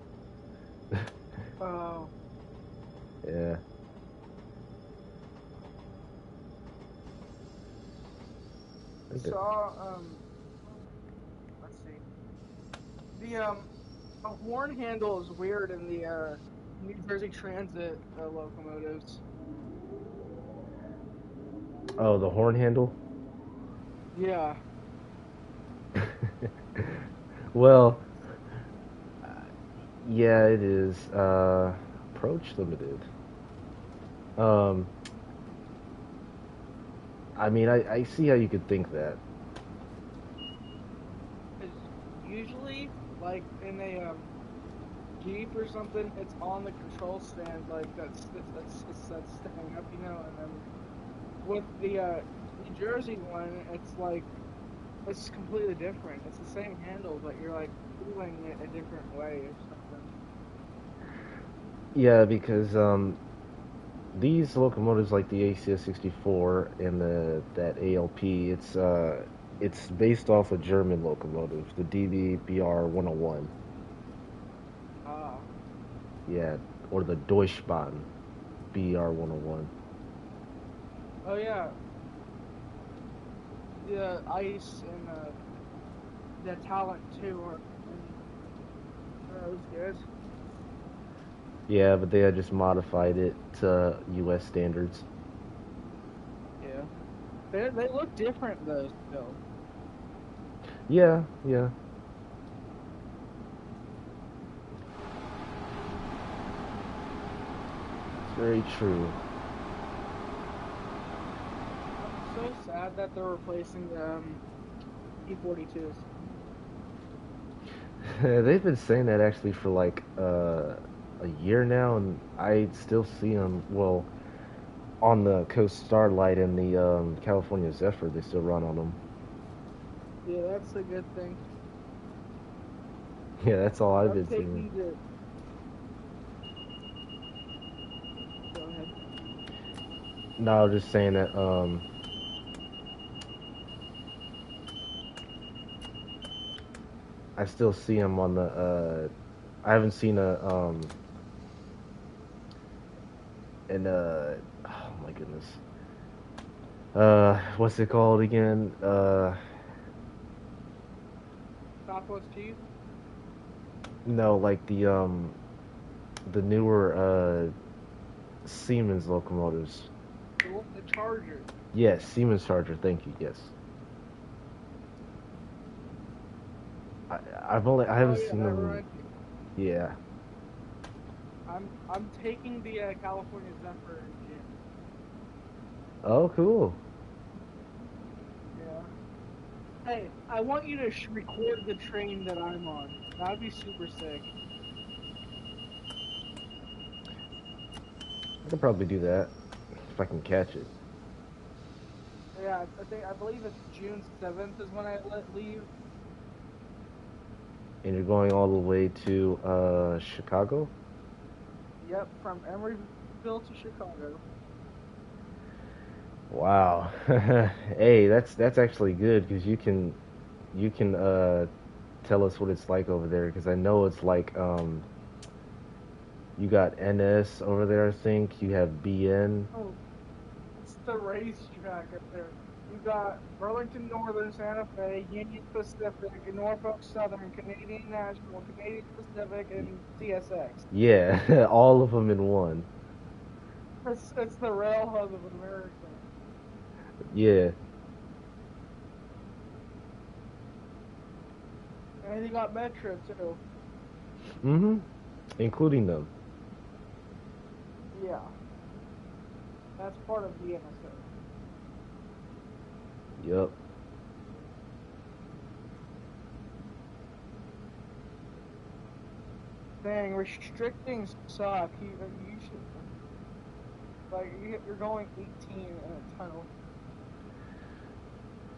Oh, Yeah. I saw. Let's see. The horn handle is weird in the New Jersey Transit locomotives. Oh, the horn handle. Yeah. Well, yeah, it is. Approach limited. Um, I mean, I see how you could think that. Because usually, like in a Jeep or something, it's on the control stand, like that's staying up, and then with the New Jersey one, it's like it's completely different. It's the same handle, but you're like feeling it a different way or something. Yeah, because these locomotives like the ACS 64 and the that ALP, it's based off a German locomotive, the DB 101. Ah, Yeah, or the Deutschbahn BR 101. oh yeah, the ice and the talent too are and those guys. Yeah, but they had just modified it to U.S. standards. Yeah, they look different though still. Yeah, yeah, it's very true. I'm so sad that they're replacing the T-42s. They've been saying that actually for like a year now, and I still see them. Well, on the Coast Starlight and the California Zephyr, they still run on them. Yeah, that's a good thing. Yeah, that's all I've I'm been seeing. taking the. Go ahead. No, I was just saying that I still see them on the. I haven't seen a an oh my goodness. What's it called again? Southwest Chief. No, like the newer Siemens locomotives. The Charger. Yes, Siemens Charger. Thank you. Yes, I, I Oh haven't yeah, seen that them. reminds me. Yeah. I'm taking the California Zephyr in June. Oh, cool. Yeah. Hey, I want you to record the train that I'm on. That'd be super sick. I could probably do that if I can catch it. Yeah, I believe it's June 7th is when I leave. And you're going all the way to Chicago. Yep, from Emeryville to Chicago. Wow. Hey, that's actually good because you can tell us what it's like over there because I know it's like you got NS over there, I think. You have BN. Oh, it's the racetrack up there. You got Burlington Northern, Santa Fe, Union Pacific, Norfolk Southern, Canadian National, Canadian Pacific, and CSX. Yeah, all of them in one. It's the rail hub of America. Yeah. And you got Metro too. Mm-hmm. Including them. Yeah, that's part of the NSA. Yep. Dang, restricting suck. You should like you're going 18 in a tunnel.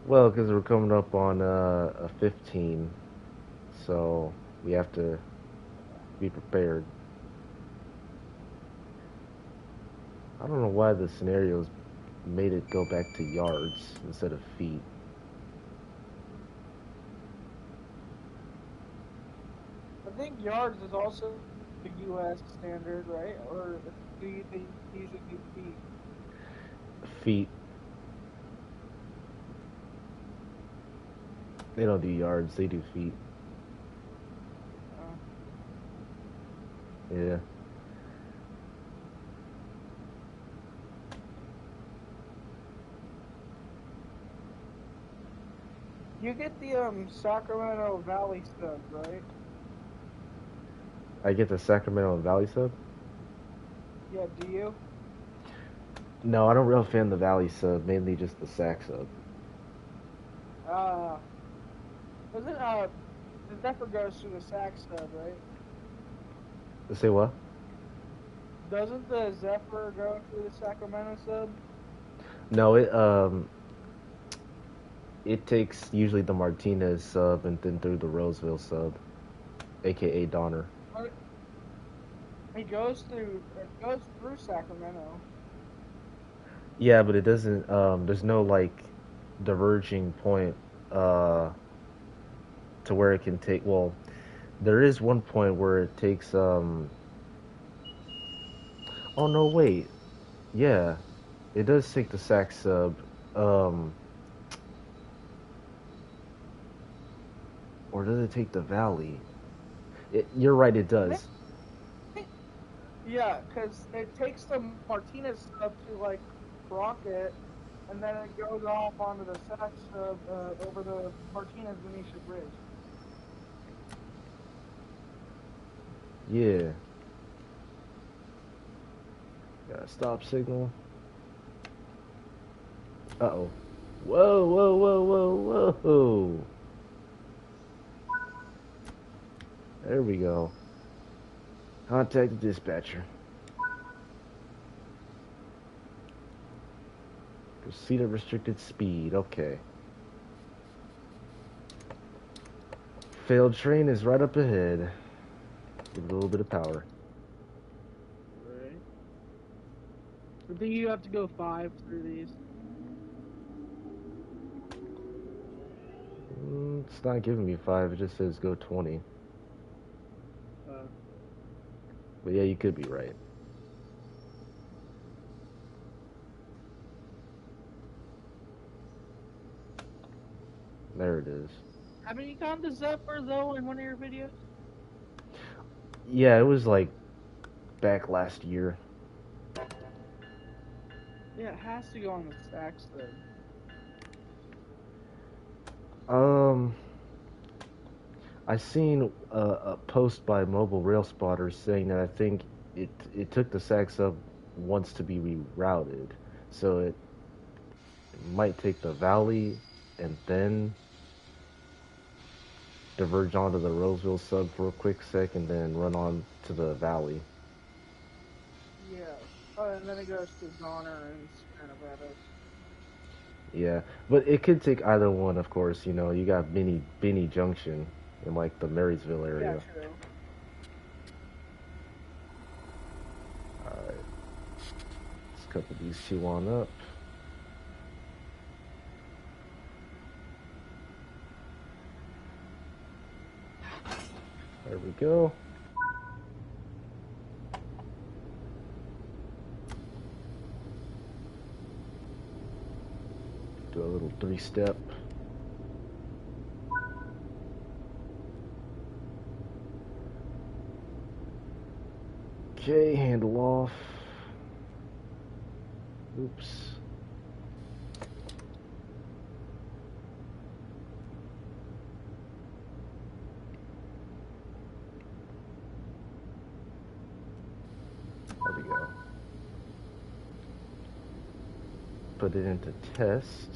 Well, because we're coming up on a 15, so we have to be prepared. I don't know why the scenarios made it go back to yards instead of feet. I think yards is also the U.S. standard, right? Or do you think these would be feet? Feet. They don't do yards, they do feet. Uh, Yeah. You get the Sacramento Valley sub, right? I get the Sacramento and Valley sub. Yeah, do you? No, I don't real fan the Valley sub. Mainly just the Sac sub. Uh, doesn't the Zephyr goes through the Sac sub, right? Say what? Doesn't the Zephyr go through the Sacramento sub? No, it takes usually the Martinez sub and then through the Roseville sub, aka Donner. Or it goes through Sacramento. Yeah, but it doesn't. There's no like diverging point uh, to where it can take. Well, there is one point where it takes. Oh no, wait. Yeah, it does take the sac sub. Um, or does it take the valley? You're right. It I does. think, yeah, because it takes the Martinez sub to like Rocket, and then it goes off onto the Sac sub over the Martinez Venetia Bridge. Yeah. Got a stop signal. Uh oh. Whoa, whoa, whoa, whoa, whoa. There we go. Contact the dispatcher. Proceed at restricted speed. Okay. Failed train is right up ahead. Give it a little bit of power. Right. I think you have to go 5 through these. It's not giving me 5. It just says go 20. Uh, But yeah, you could be right. There it is. haven't you gone to Zephyr though in one of your videos? Yeah, it was like back last year. Yeah, it has to go on the Sac sub. Um, I seen a post by Mobile Rail Spotters saying that I think it took the SAC sub once to be rerouted, so it might take the valley and then diverge onto the Roseville sub for a quick sec and then run on to the valley. Yeah. Oh, and then it goes to Donner and Santa Barbara. Yeah, but it could take either one, of course. You know, you got Benny Junction in like the Marysville Yeah, area. true. All right, let's couple these two on up. There we go. Do a little 3-step. Okay, handle off. Oops. There we go. Put it into test.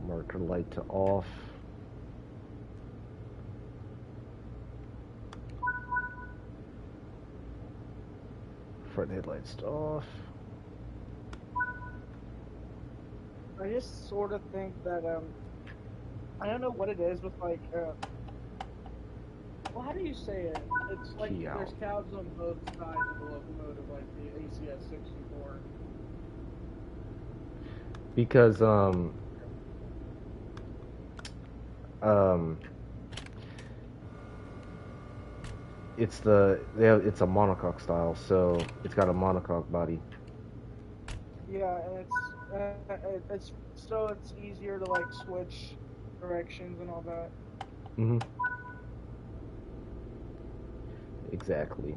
Marker light to off. Front headlights to off. I just sort of think that I don't know what it is with like well, how do you say it? It's like Key out. there's cabs on both sides of the locomotive, like the ACS 64. Because um it's a monocoque style, so it's got a monocoque body. Yeah, and it's so it's easier to like switch directions and all that. Mhm. Exactly.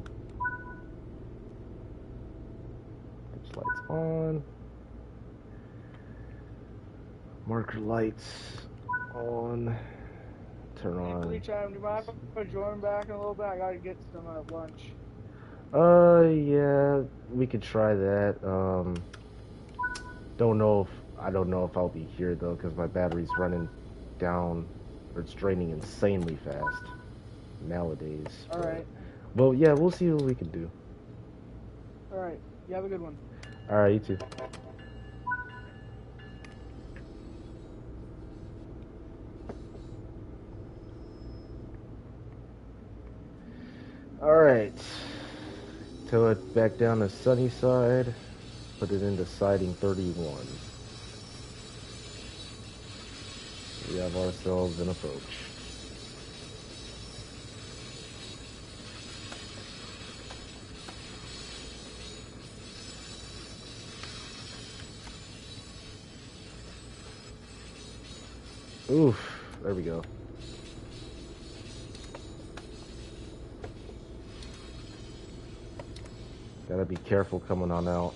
Pitch lights on. Marker lights on. Turn Hey, on. Bleach Adam, do you mind if I join back in a little bit? I gotta get some lunch. Yeah, we could try that. I don't know if I'll be here though, because my battery's running down, or it's draining insanely fast nowadays. All But, right. well, yeah, we'll see what we can do. All right. You have a good one. All right, you too. All right, tow it back down to sunny side. Put it into siding 31. We have ourselves an approach. Oof, there we go. Gotta be careful coming on out.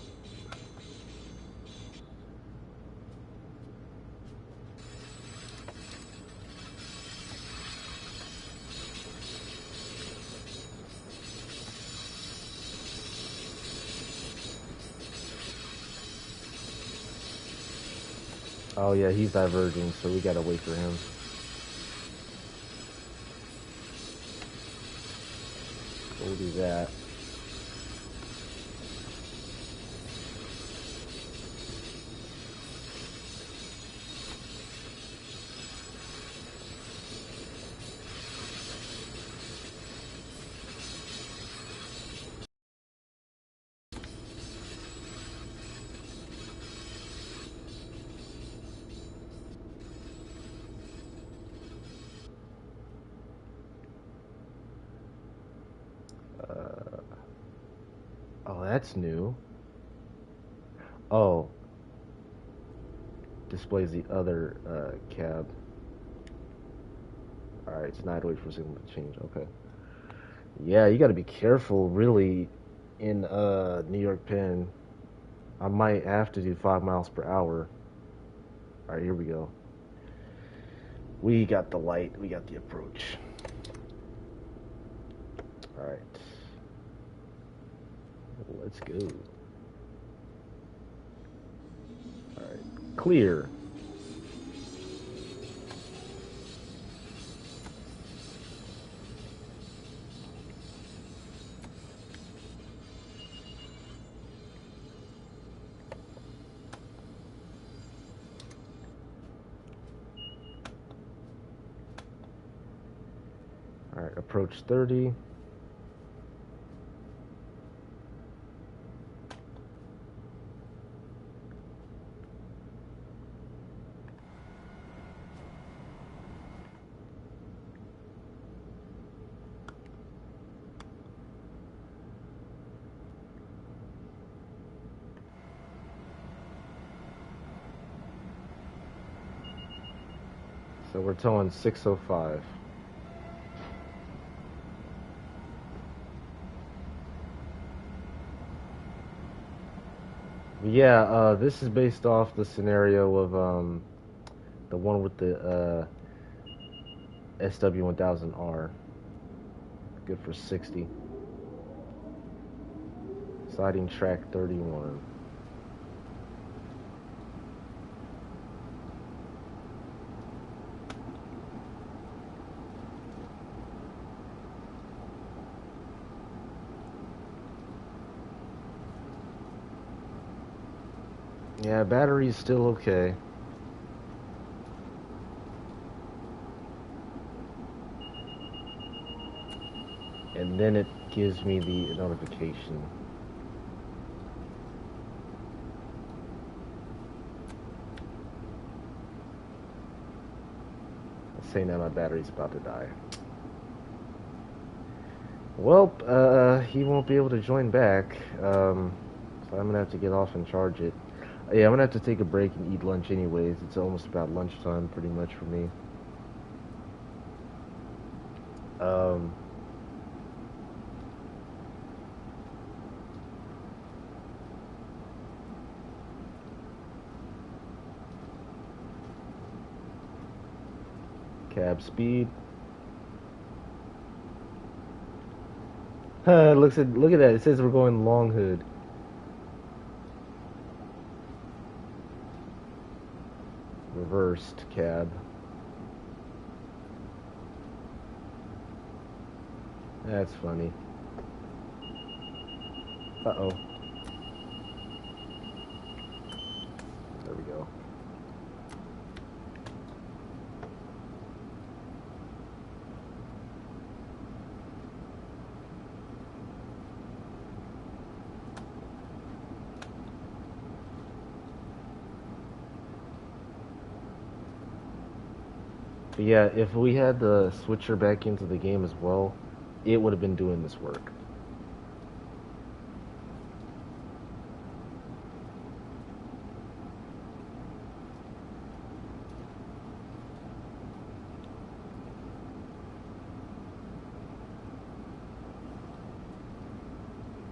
Oh yeah, he's diverging, so we gotta wait for him. We'll do that. Uh, oh, that's new. Oh, displays the other cab. Alright, so now I have to wait for signal to change. Okay. Yeah, you gotta be careful, really, in New York Penn. I might have to do 5 miles per hour. Alright, here we go. We got the light, we got the approach. Alright. Let's go. Alright. Clear. Alright, approach 30. So we're towing 605. Yeah, this is based off the scenario of the one with the SW1000R. Good for 60. Siding track 31. Yeah, battery's still okay. And then it gives me the notification. Saying that my battery's about to die. Well, he won't be able to join back. So I'm gonna have to get off and charge it. Yeah, I'm gonna have to take a break and eat lunch anyways. It's almost about lunchtime pretty much for me. Um, Cab speed. Look at that. It says we're going long hood. Reversed cab. That's funny. Uh-oh. There we go. But yeah, if we had the switcher back into the game as well, it would have been doing this work.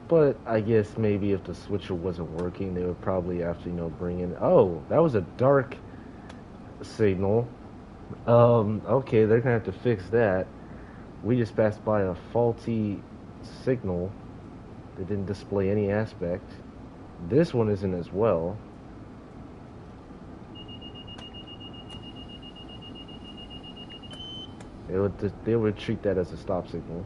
But I guess maybe if the switcher wasn't working, they would probably have to, bring in. Oh, that was a dark signal. Okay, they're gonna have to fix that. We just passed by a faulty signal that didn't display any aspect. This one isn't as well. They would treat that as a stop signal.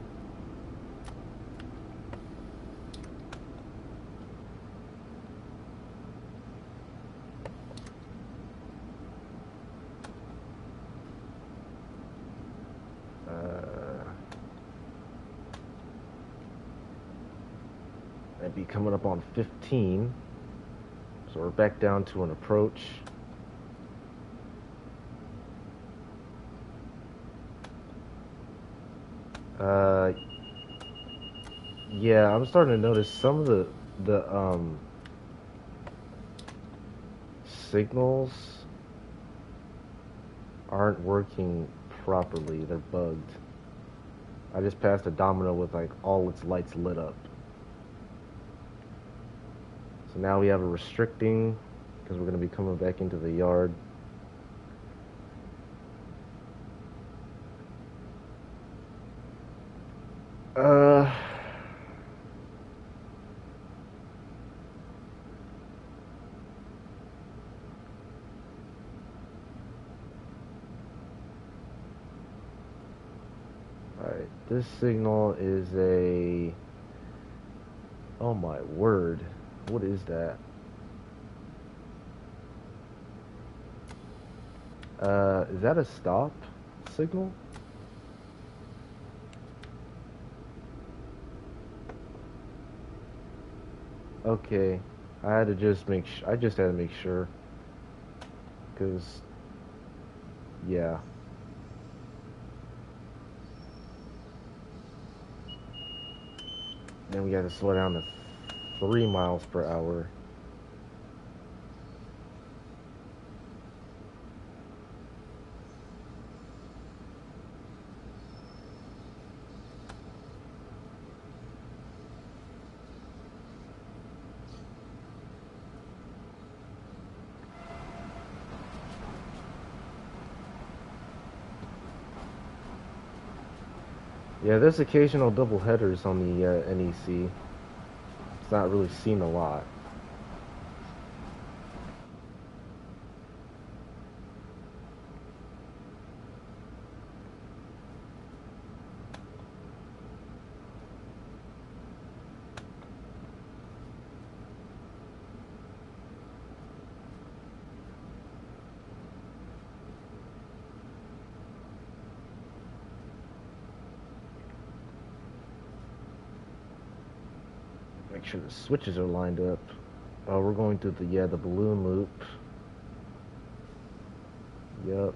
That'd be coming up on 15. So we're back down to an approach. Uh, yeah, I'm starting to notice some of the signals aren't working properly. They're bugged. I just passed a domino with like all its lights lit up. So now we have a restricting because we're going to be coming back into the yard. Uh, Alright, this signal is a... Oh my word. What is that? Is that a stop signal? Okay. I had to just I just had to make sure. Because, yeah. Then we got to slow down to 3 miles per hour. Yeah, there's occasional double headers on the NEC. It's not really seen a lot. Make sure the switches are lined up. Oh, we're going through the balloon loop. Yep.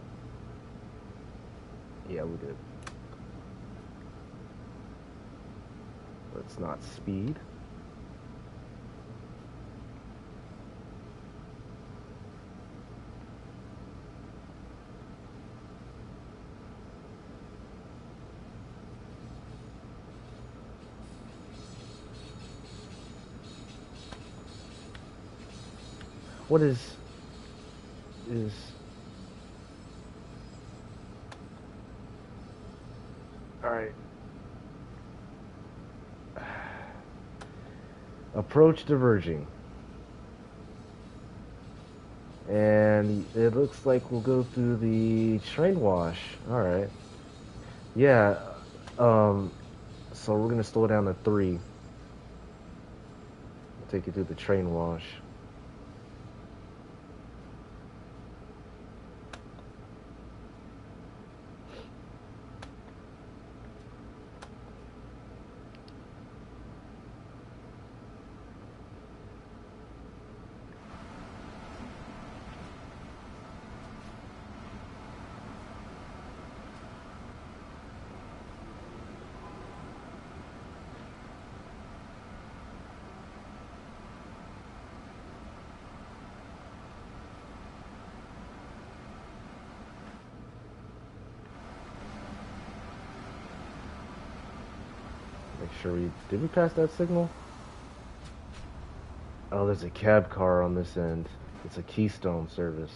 Yeah, we did. Let's not speed. What is Approach diverging. And it looks like we'll go through the train wash. Alright. Yeah, so we're gonna slow down to 3. We'll take you through the train wash. Make sure did we pass that signal? Oh, there's a cab car on this end. It's a Keystone service.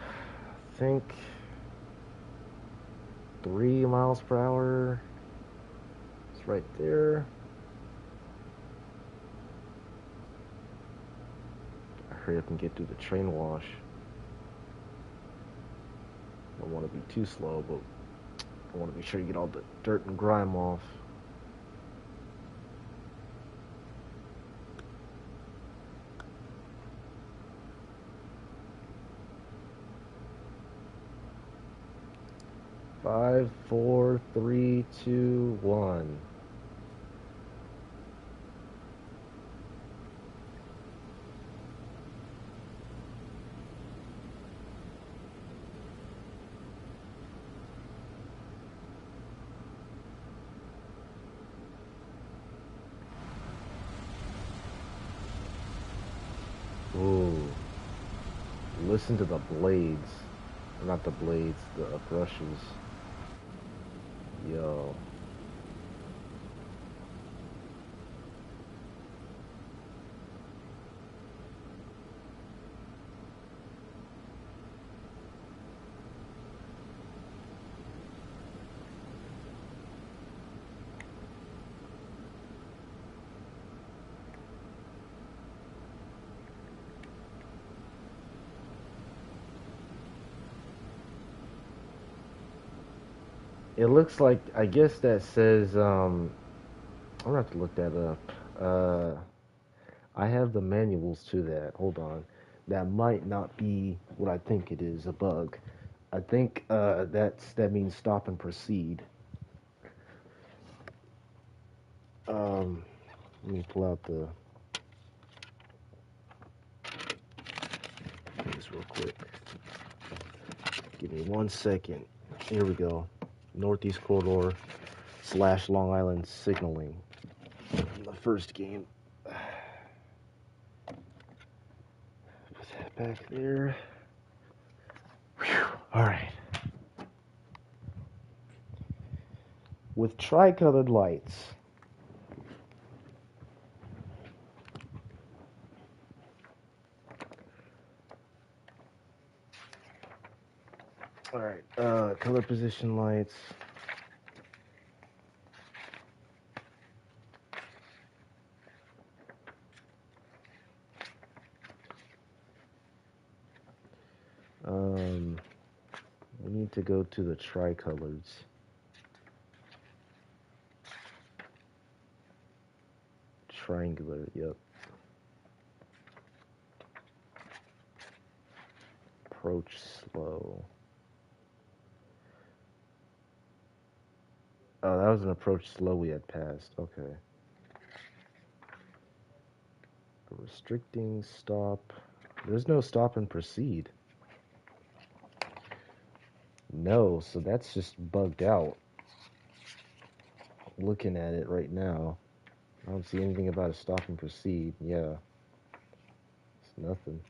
I think 3 miles per hour. It's right there. Hurry up and get through the train wash. Don't want to be too slow, but I want to be sure you get all the dirt and grime off. Five, four, three, two, one. Ooh. Listen to the blades. Not the blades, the brushes. Yo. It looks like, I guess that says, I'm gonna have to look that up. I have the manuals to that. Hold on. That might not be what I think it is, a bug. I think that means stop and proceed. Let me pull out this real quick. Give me 1 second. Here we go. Northeast Corridor / Long Island signaling. The first game. Put that back there. Whew. All right. With tricolored lights. All right. Color position lights. We need to go to the tricolors. Triangular, yep. Approach slow. Oh, that was an approach slow we had passed. Okay. Restricting stop. There's no stop and proceed. No, so that's just bugged out. Looking at it right now. I don't see anything about a stop and proceed. Yeah. It's nothing.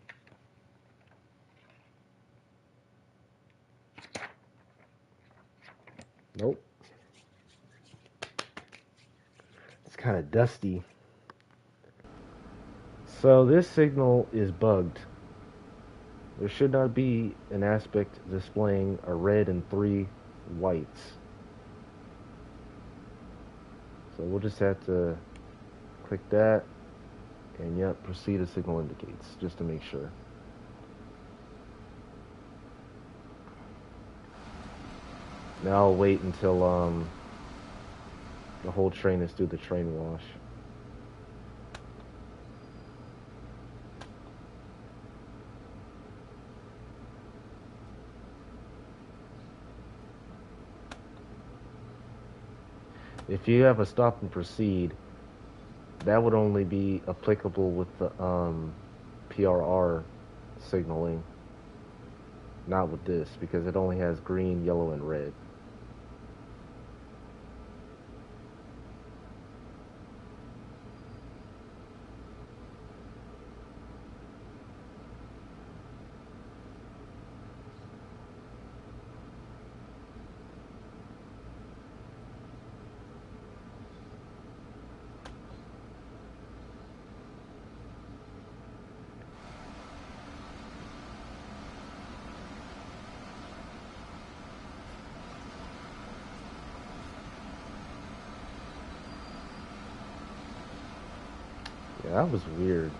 Nope. It's kind of dusty. So this signal is bugged. There should not be an aspect displaying a red and 3 whites. So we'll just have to click that, and yep, proceed as signal indicates, just to make sure. Now I'll wait until the whole train is through the train wash. If you have a stop and proceed, that would only be applicable with the PRR signaling, not with this, because it only has green, yellow, and red. Yeah, that was weird.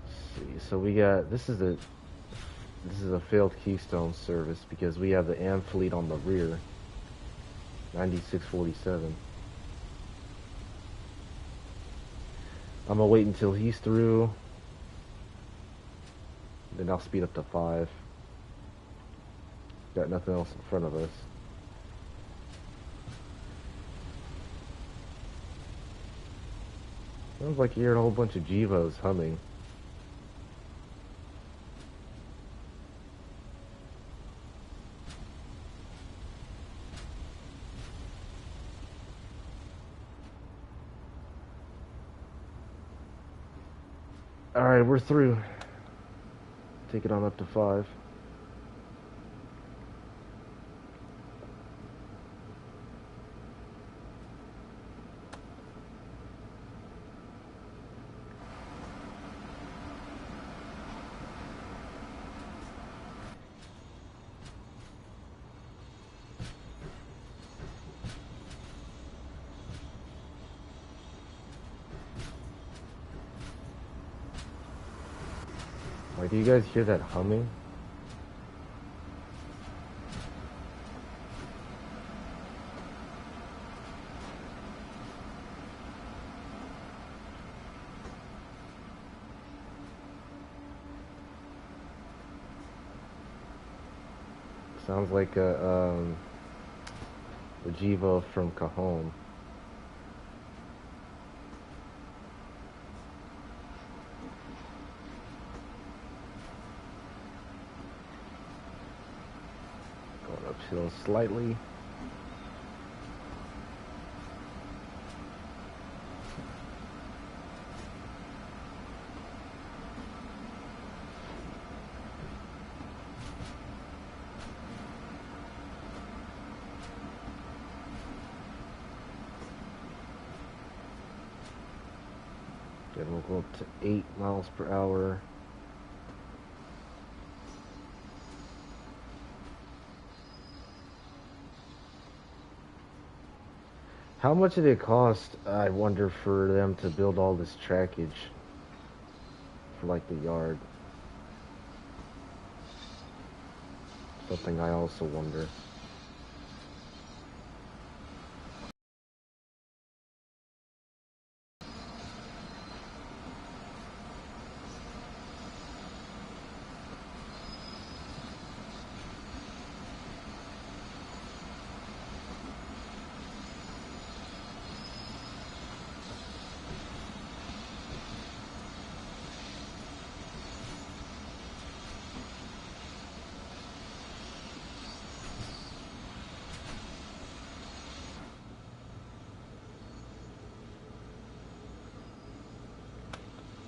Let's see, so we got this is a failed Keystone service because we have the AM fleet on the rear. 9647. I'm gonna wait until he's through. Then I'll speed up to 5. Got nothing else in front of us. Sounds like you're hearing a whole bunch of Gevos humming. Alright, we're through. Take it on up to 5. Like, do you guys hear that humming? Sounds like a Gevo from Cajon. Going uphill slightly. Then we'll go up to 8 miles per hour. How much did it cost, I wonder, for them to build all this trackage for like the yard? Something I also wonder.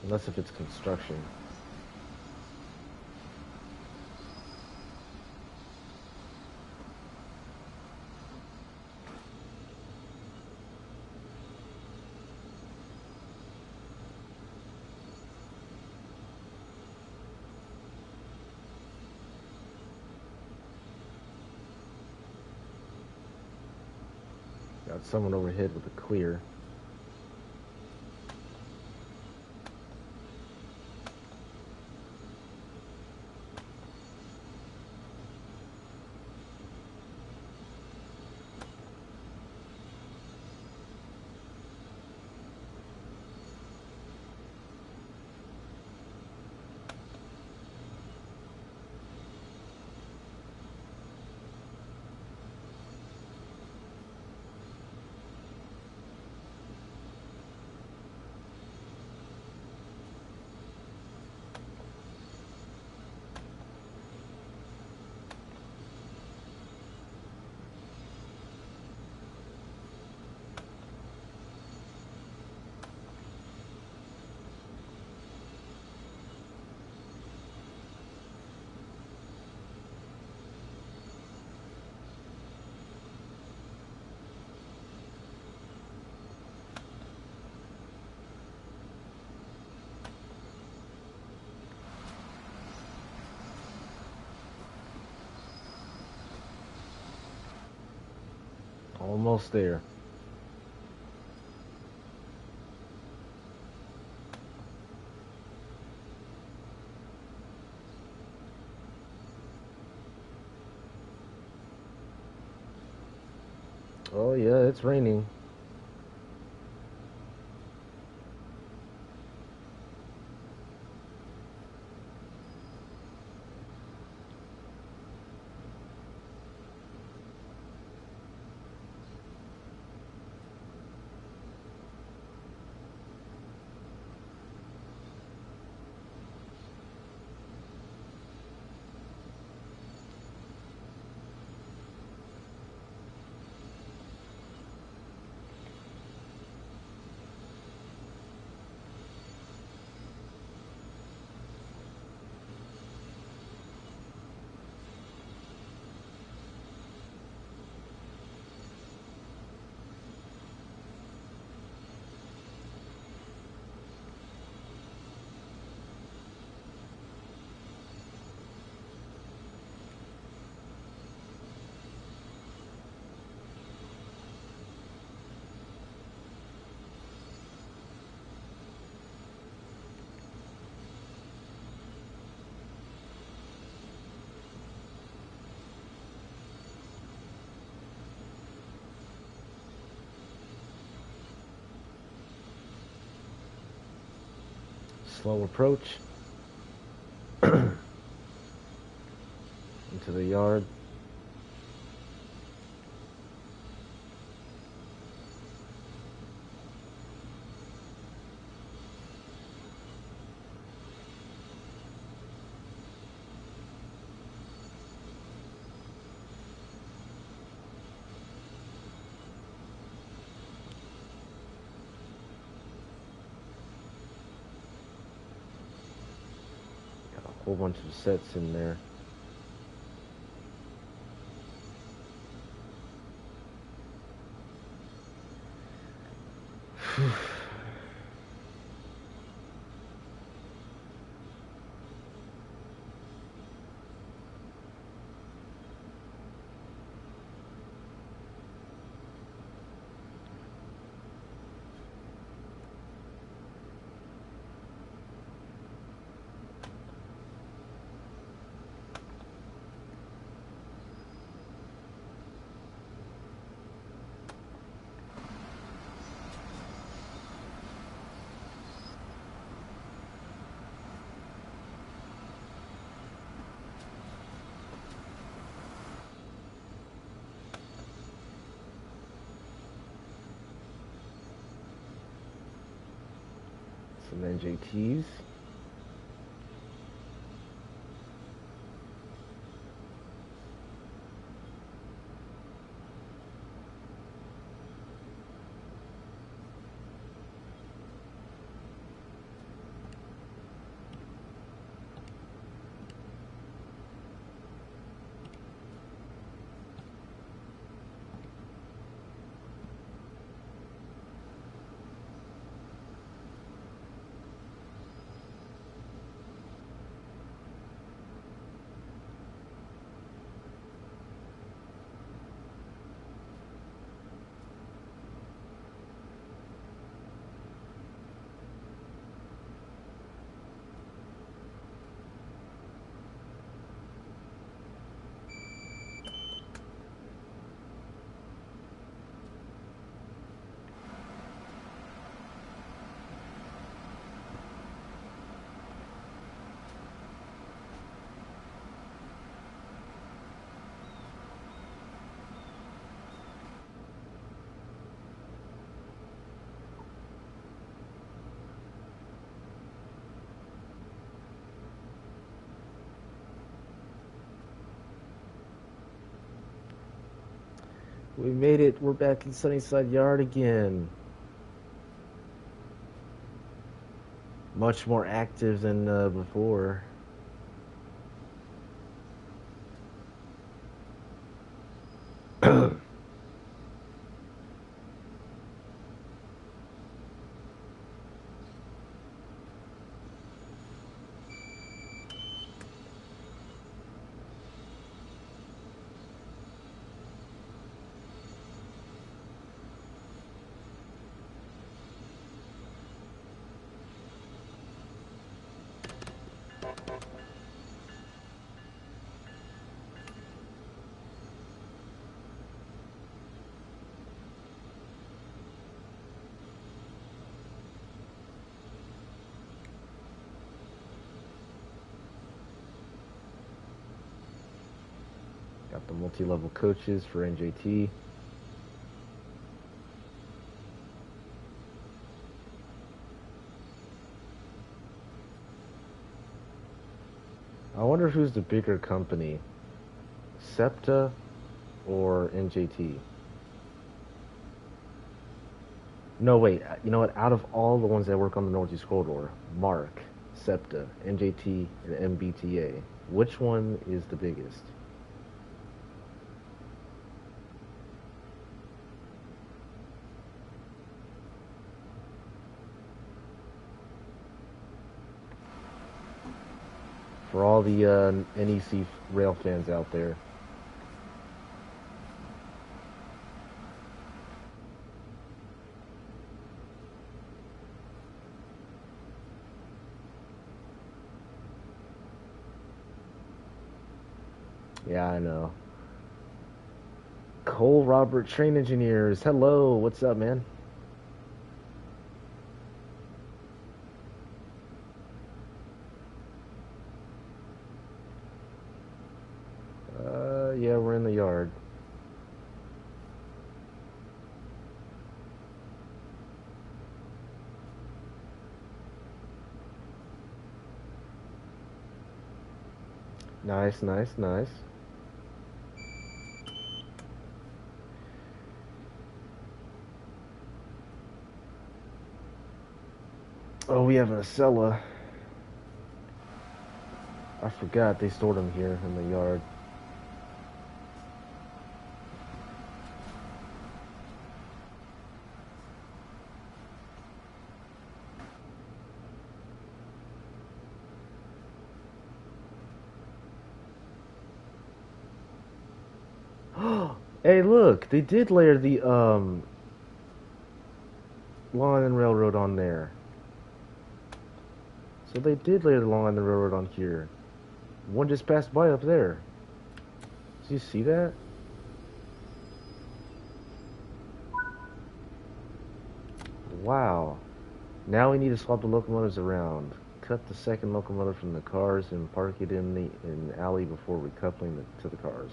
Unless if it's construction. Got someone overhead with a clear. Almost there. Oh yeah, it's raining. Slow approach into the yard. Got a whole bunch of sets in there. Some NJTs. We made it. We're back in Sunnyside Yard again. Much more active than before. Got the multi-level coaches for NJT. I wonder who's the bigger company, SEPTA or NJT? No, wait. You know what? Out of all the ones that work on the Northeast Corridor, Mark, SEPTA, NJT, and MBTA, which one is the biggest? For all the NEC rail fans out there. Yeah, I know. Cole Robert Train Engineers. Hello, what's up, man? Yeah, we're in the yard. Nice, nice, nice. Oh, we have an Acela. I forgot they stored them here in the yard. Hey, look, they did layer the Long Island Railroad on there. So they did layer the Long Island Railroad on here. One just passed by up there. Did you see that? Wow. Now we need to swap the locomotives around. Cut the second locomotive from the cars and park it in the alley before recoupling to the cars.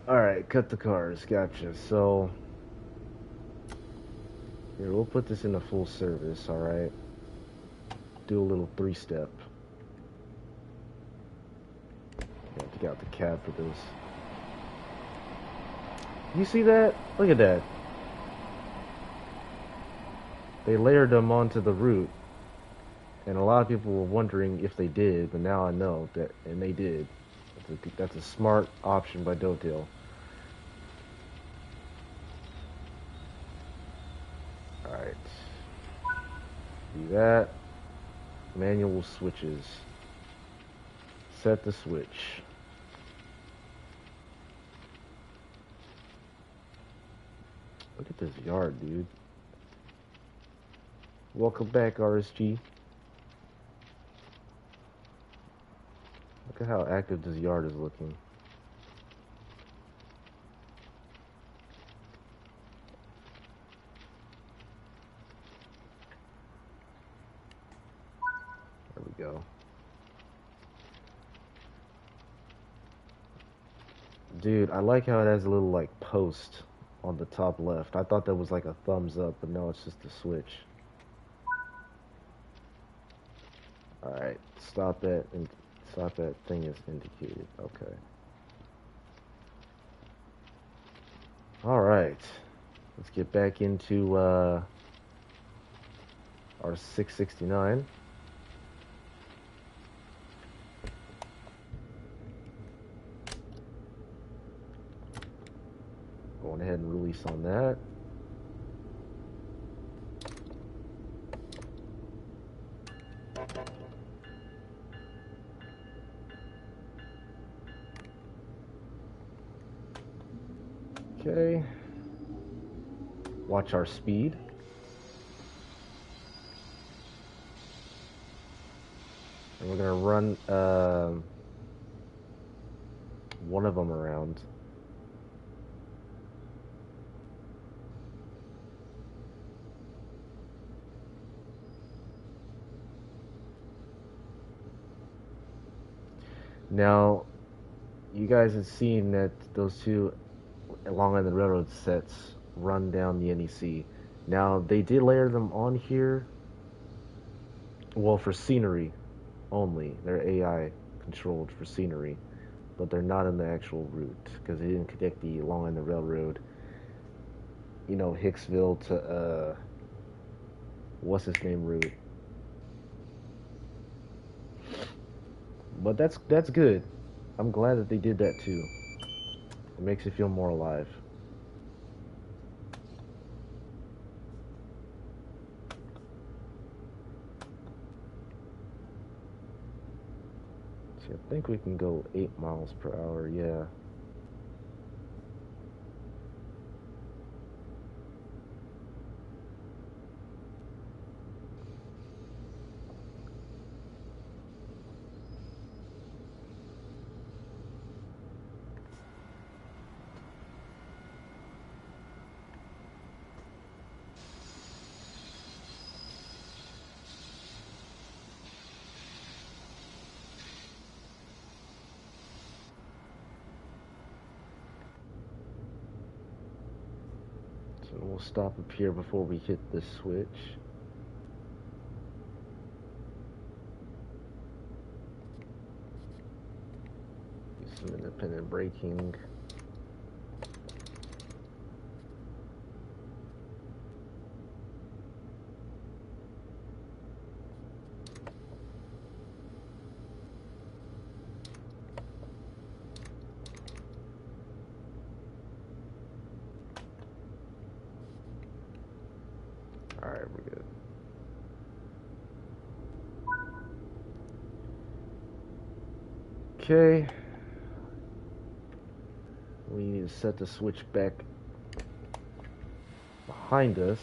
Alright, cut the cars. Gotcha. So, here, we'll put this into full service, alright? Do a little three-step. Have to get out the cab for this. You see that? Look at that. They layered them onto the route. And a lot of people were wondering if they did, but now I know that, and they did. That's a smart option by Dotail. Alright. Do that. Manual switches. Set the switch. Look at this yard, dude. Welcome back, RSG. Look at how active this yard is looking. There we go. Dude, I like how it has a little, like, post on the top left. I thought that was like a thumbs up, but no, it's just a switch. Alright, stop that thing is indicated. Okay. All right, let's get back into our 669. Going ahead and release on that. Okay. Watch our speed. And we're gonna run one of them around. Now, you guys have seen that those two Long Island Railroad sets run down the NEC. Now, they did layer them on here, well, for scenery only. They're AI controlled for scenery, but they're not in the actual route because they didn't connect the Long Island Railroad, you know, Hicksville to, what's his name route. But that's good. I'm glad that they did that too. It makes it feel more alive. See, I think we can go 8 miles per hour, yeah. So we'll stop up here before we hit this switch. Do some independent braking. Alright, we're good. Okay. We need to set the switch back behind us.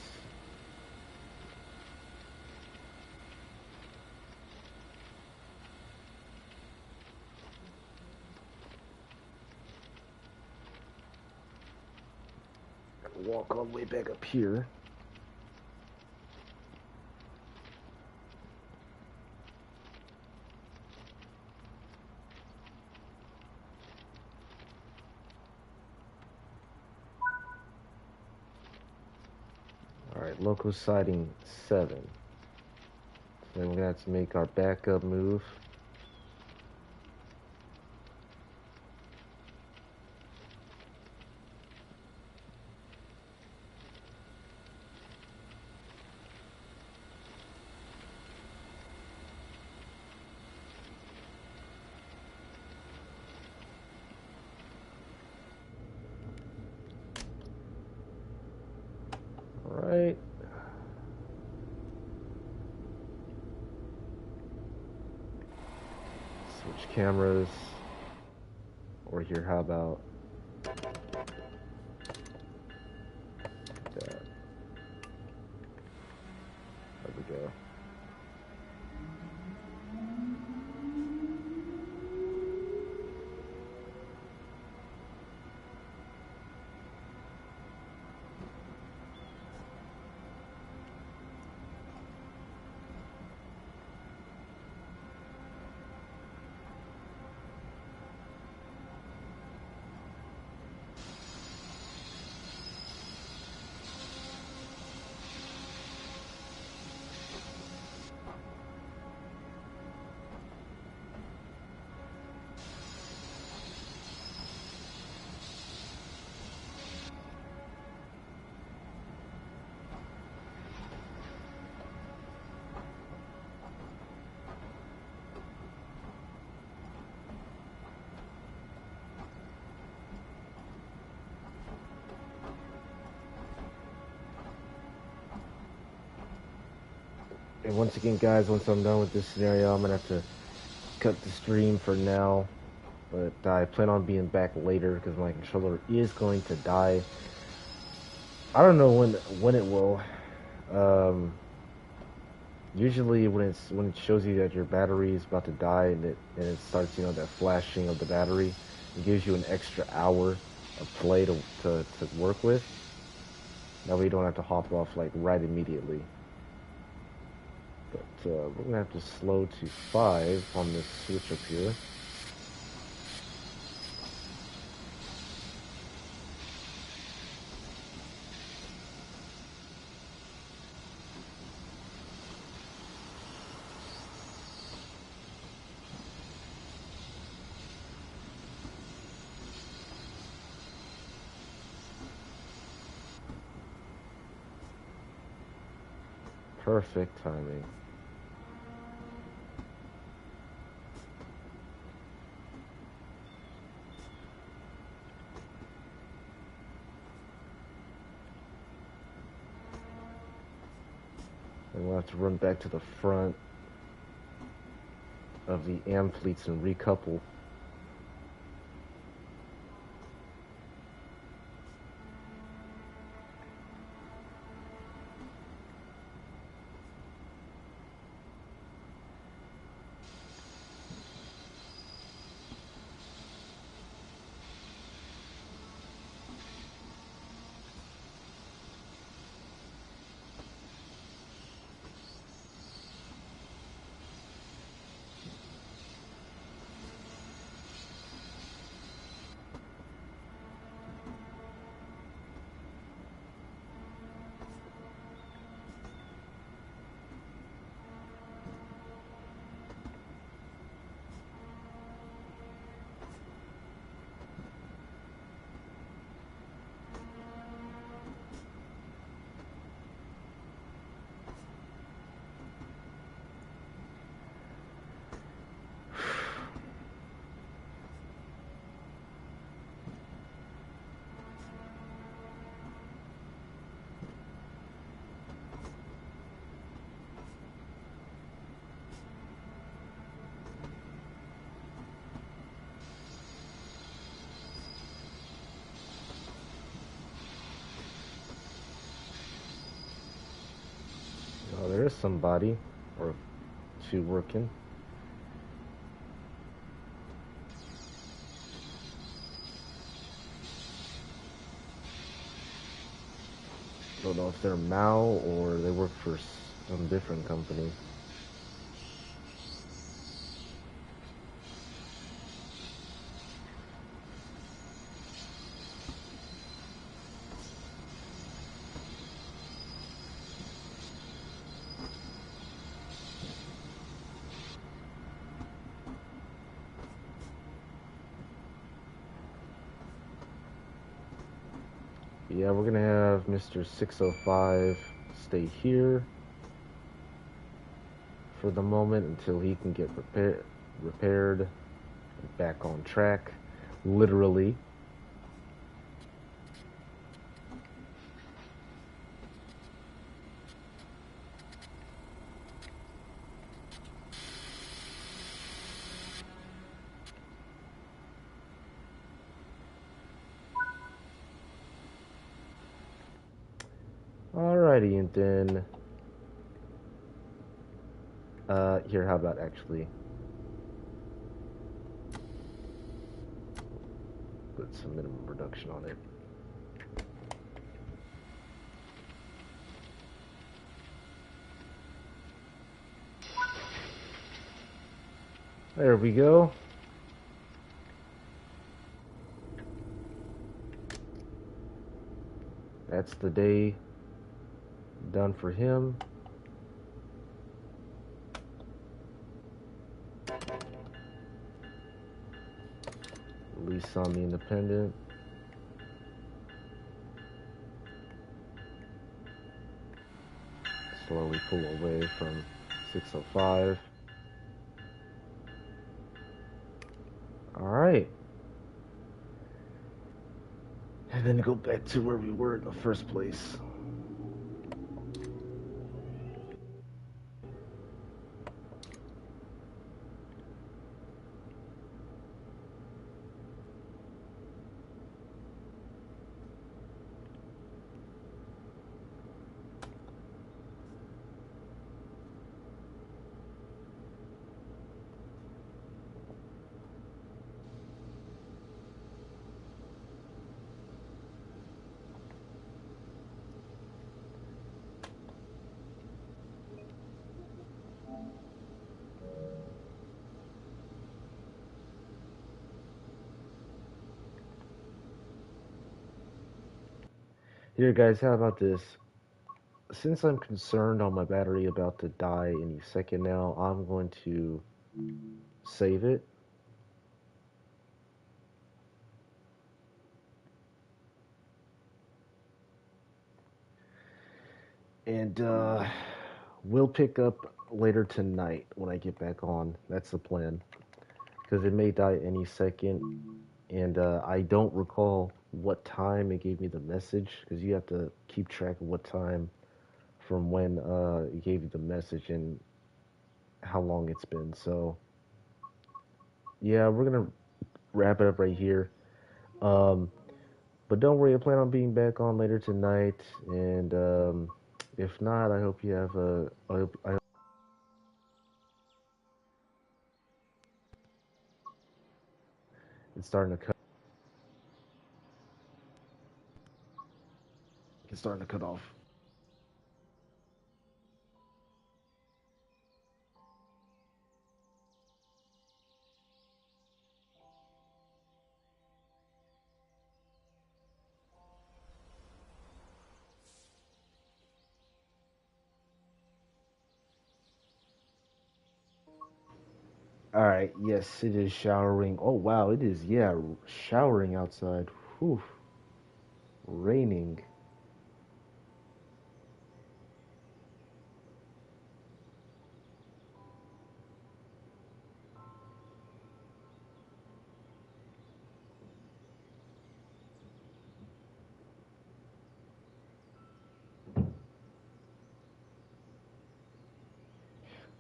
Walk all the way back up here. Alright, local siding 7. So then we're gonna have to make our backup move. Alright. Switch cameras. Or here, how about that? There we go. And once again, guys, once I'm done with this scenario, I'm gonna have to cut the stream for now. But I plan on being back later because my controller is going to die. I don't know when it will. Um, Usually when it shows you that your battery is about to die and it starts, you know, that flashing of the battery, it gives you an extra hour of play to work with. That way you don't have to hop off like right immediately. But we're gonna have to slow to 5 on this switch up here. Perfect timing. And we'll have to run back to the front of the ampletes and recouple. Oh, there is somebody or two working. Don't know if they're Mao or they work for some different company. Yeah, we're gonna have Mr. 605 stay here for the moment until he can get repaired and back on track, literally. Alrighty, and then here, how about actually put some minimum reduction on it. There we go. That's the day done for him. Release on the independent. Slowly pull away from 605. Alright. And then go back to where we were in the first place. Here, guys, how about this? Since I'm concerned on my battery about to die any second now, I'm going to save it. And we'll pick up later tonight when I get back on. That's the plan. Because it may die any second. And I don't recall what time it gave me the message. Because you have to keep track of what time from when it gave you the message and how long it's been. So, yeah, we're going to wrap it up right here. Um, but don't worry, I plan on being back on later tonight. And if not, I hope you have a. I hope it's starting to cut. It's starting to cut off. All right. Yes, it is showering. Oh wow, it is. Yeah, showering outside. Whew, raining.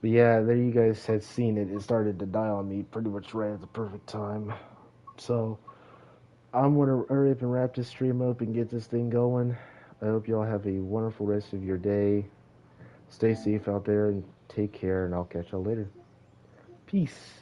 But yeah, there you guys had seen it. It started to die on me pretty much right at the perfect time. So I'm gonna hurry up and wrap this stream up and get this thing going. I hope y'all have a wonderful rest of your day. Stay safe out there and take care, and I'll catch y'all later. Peace.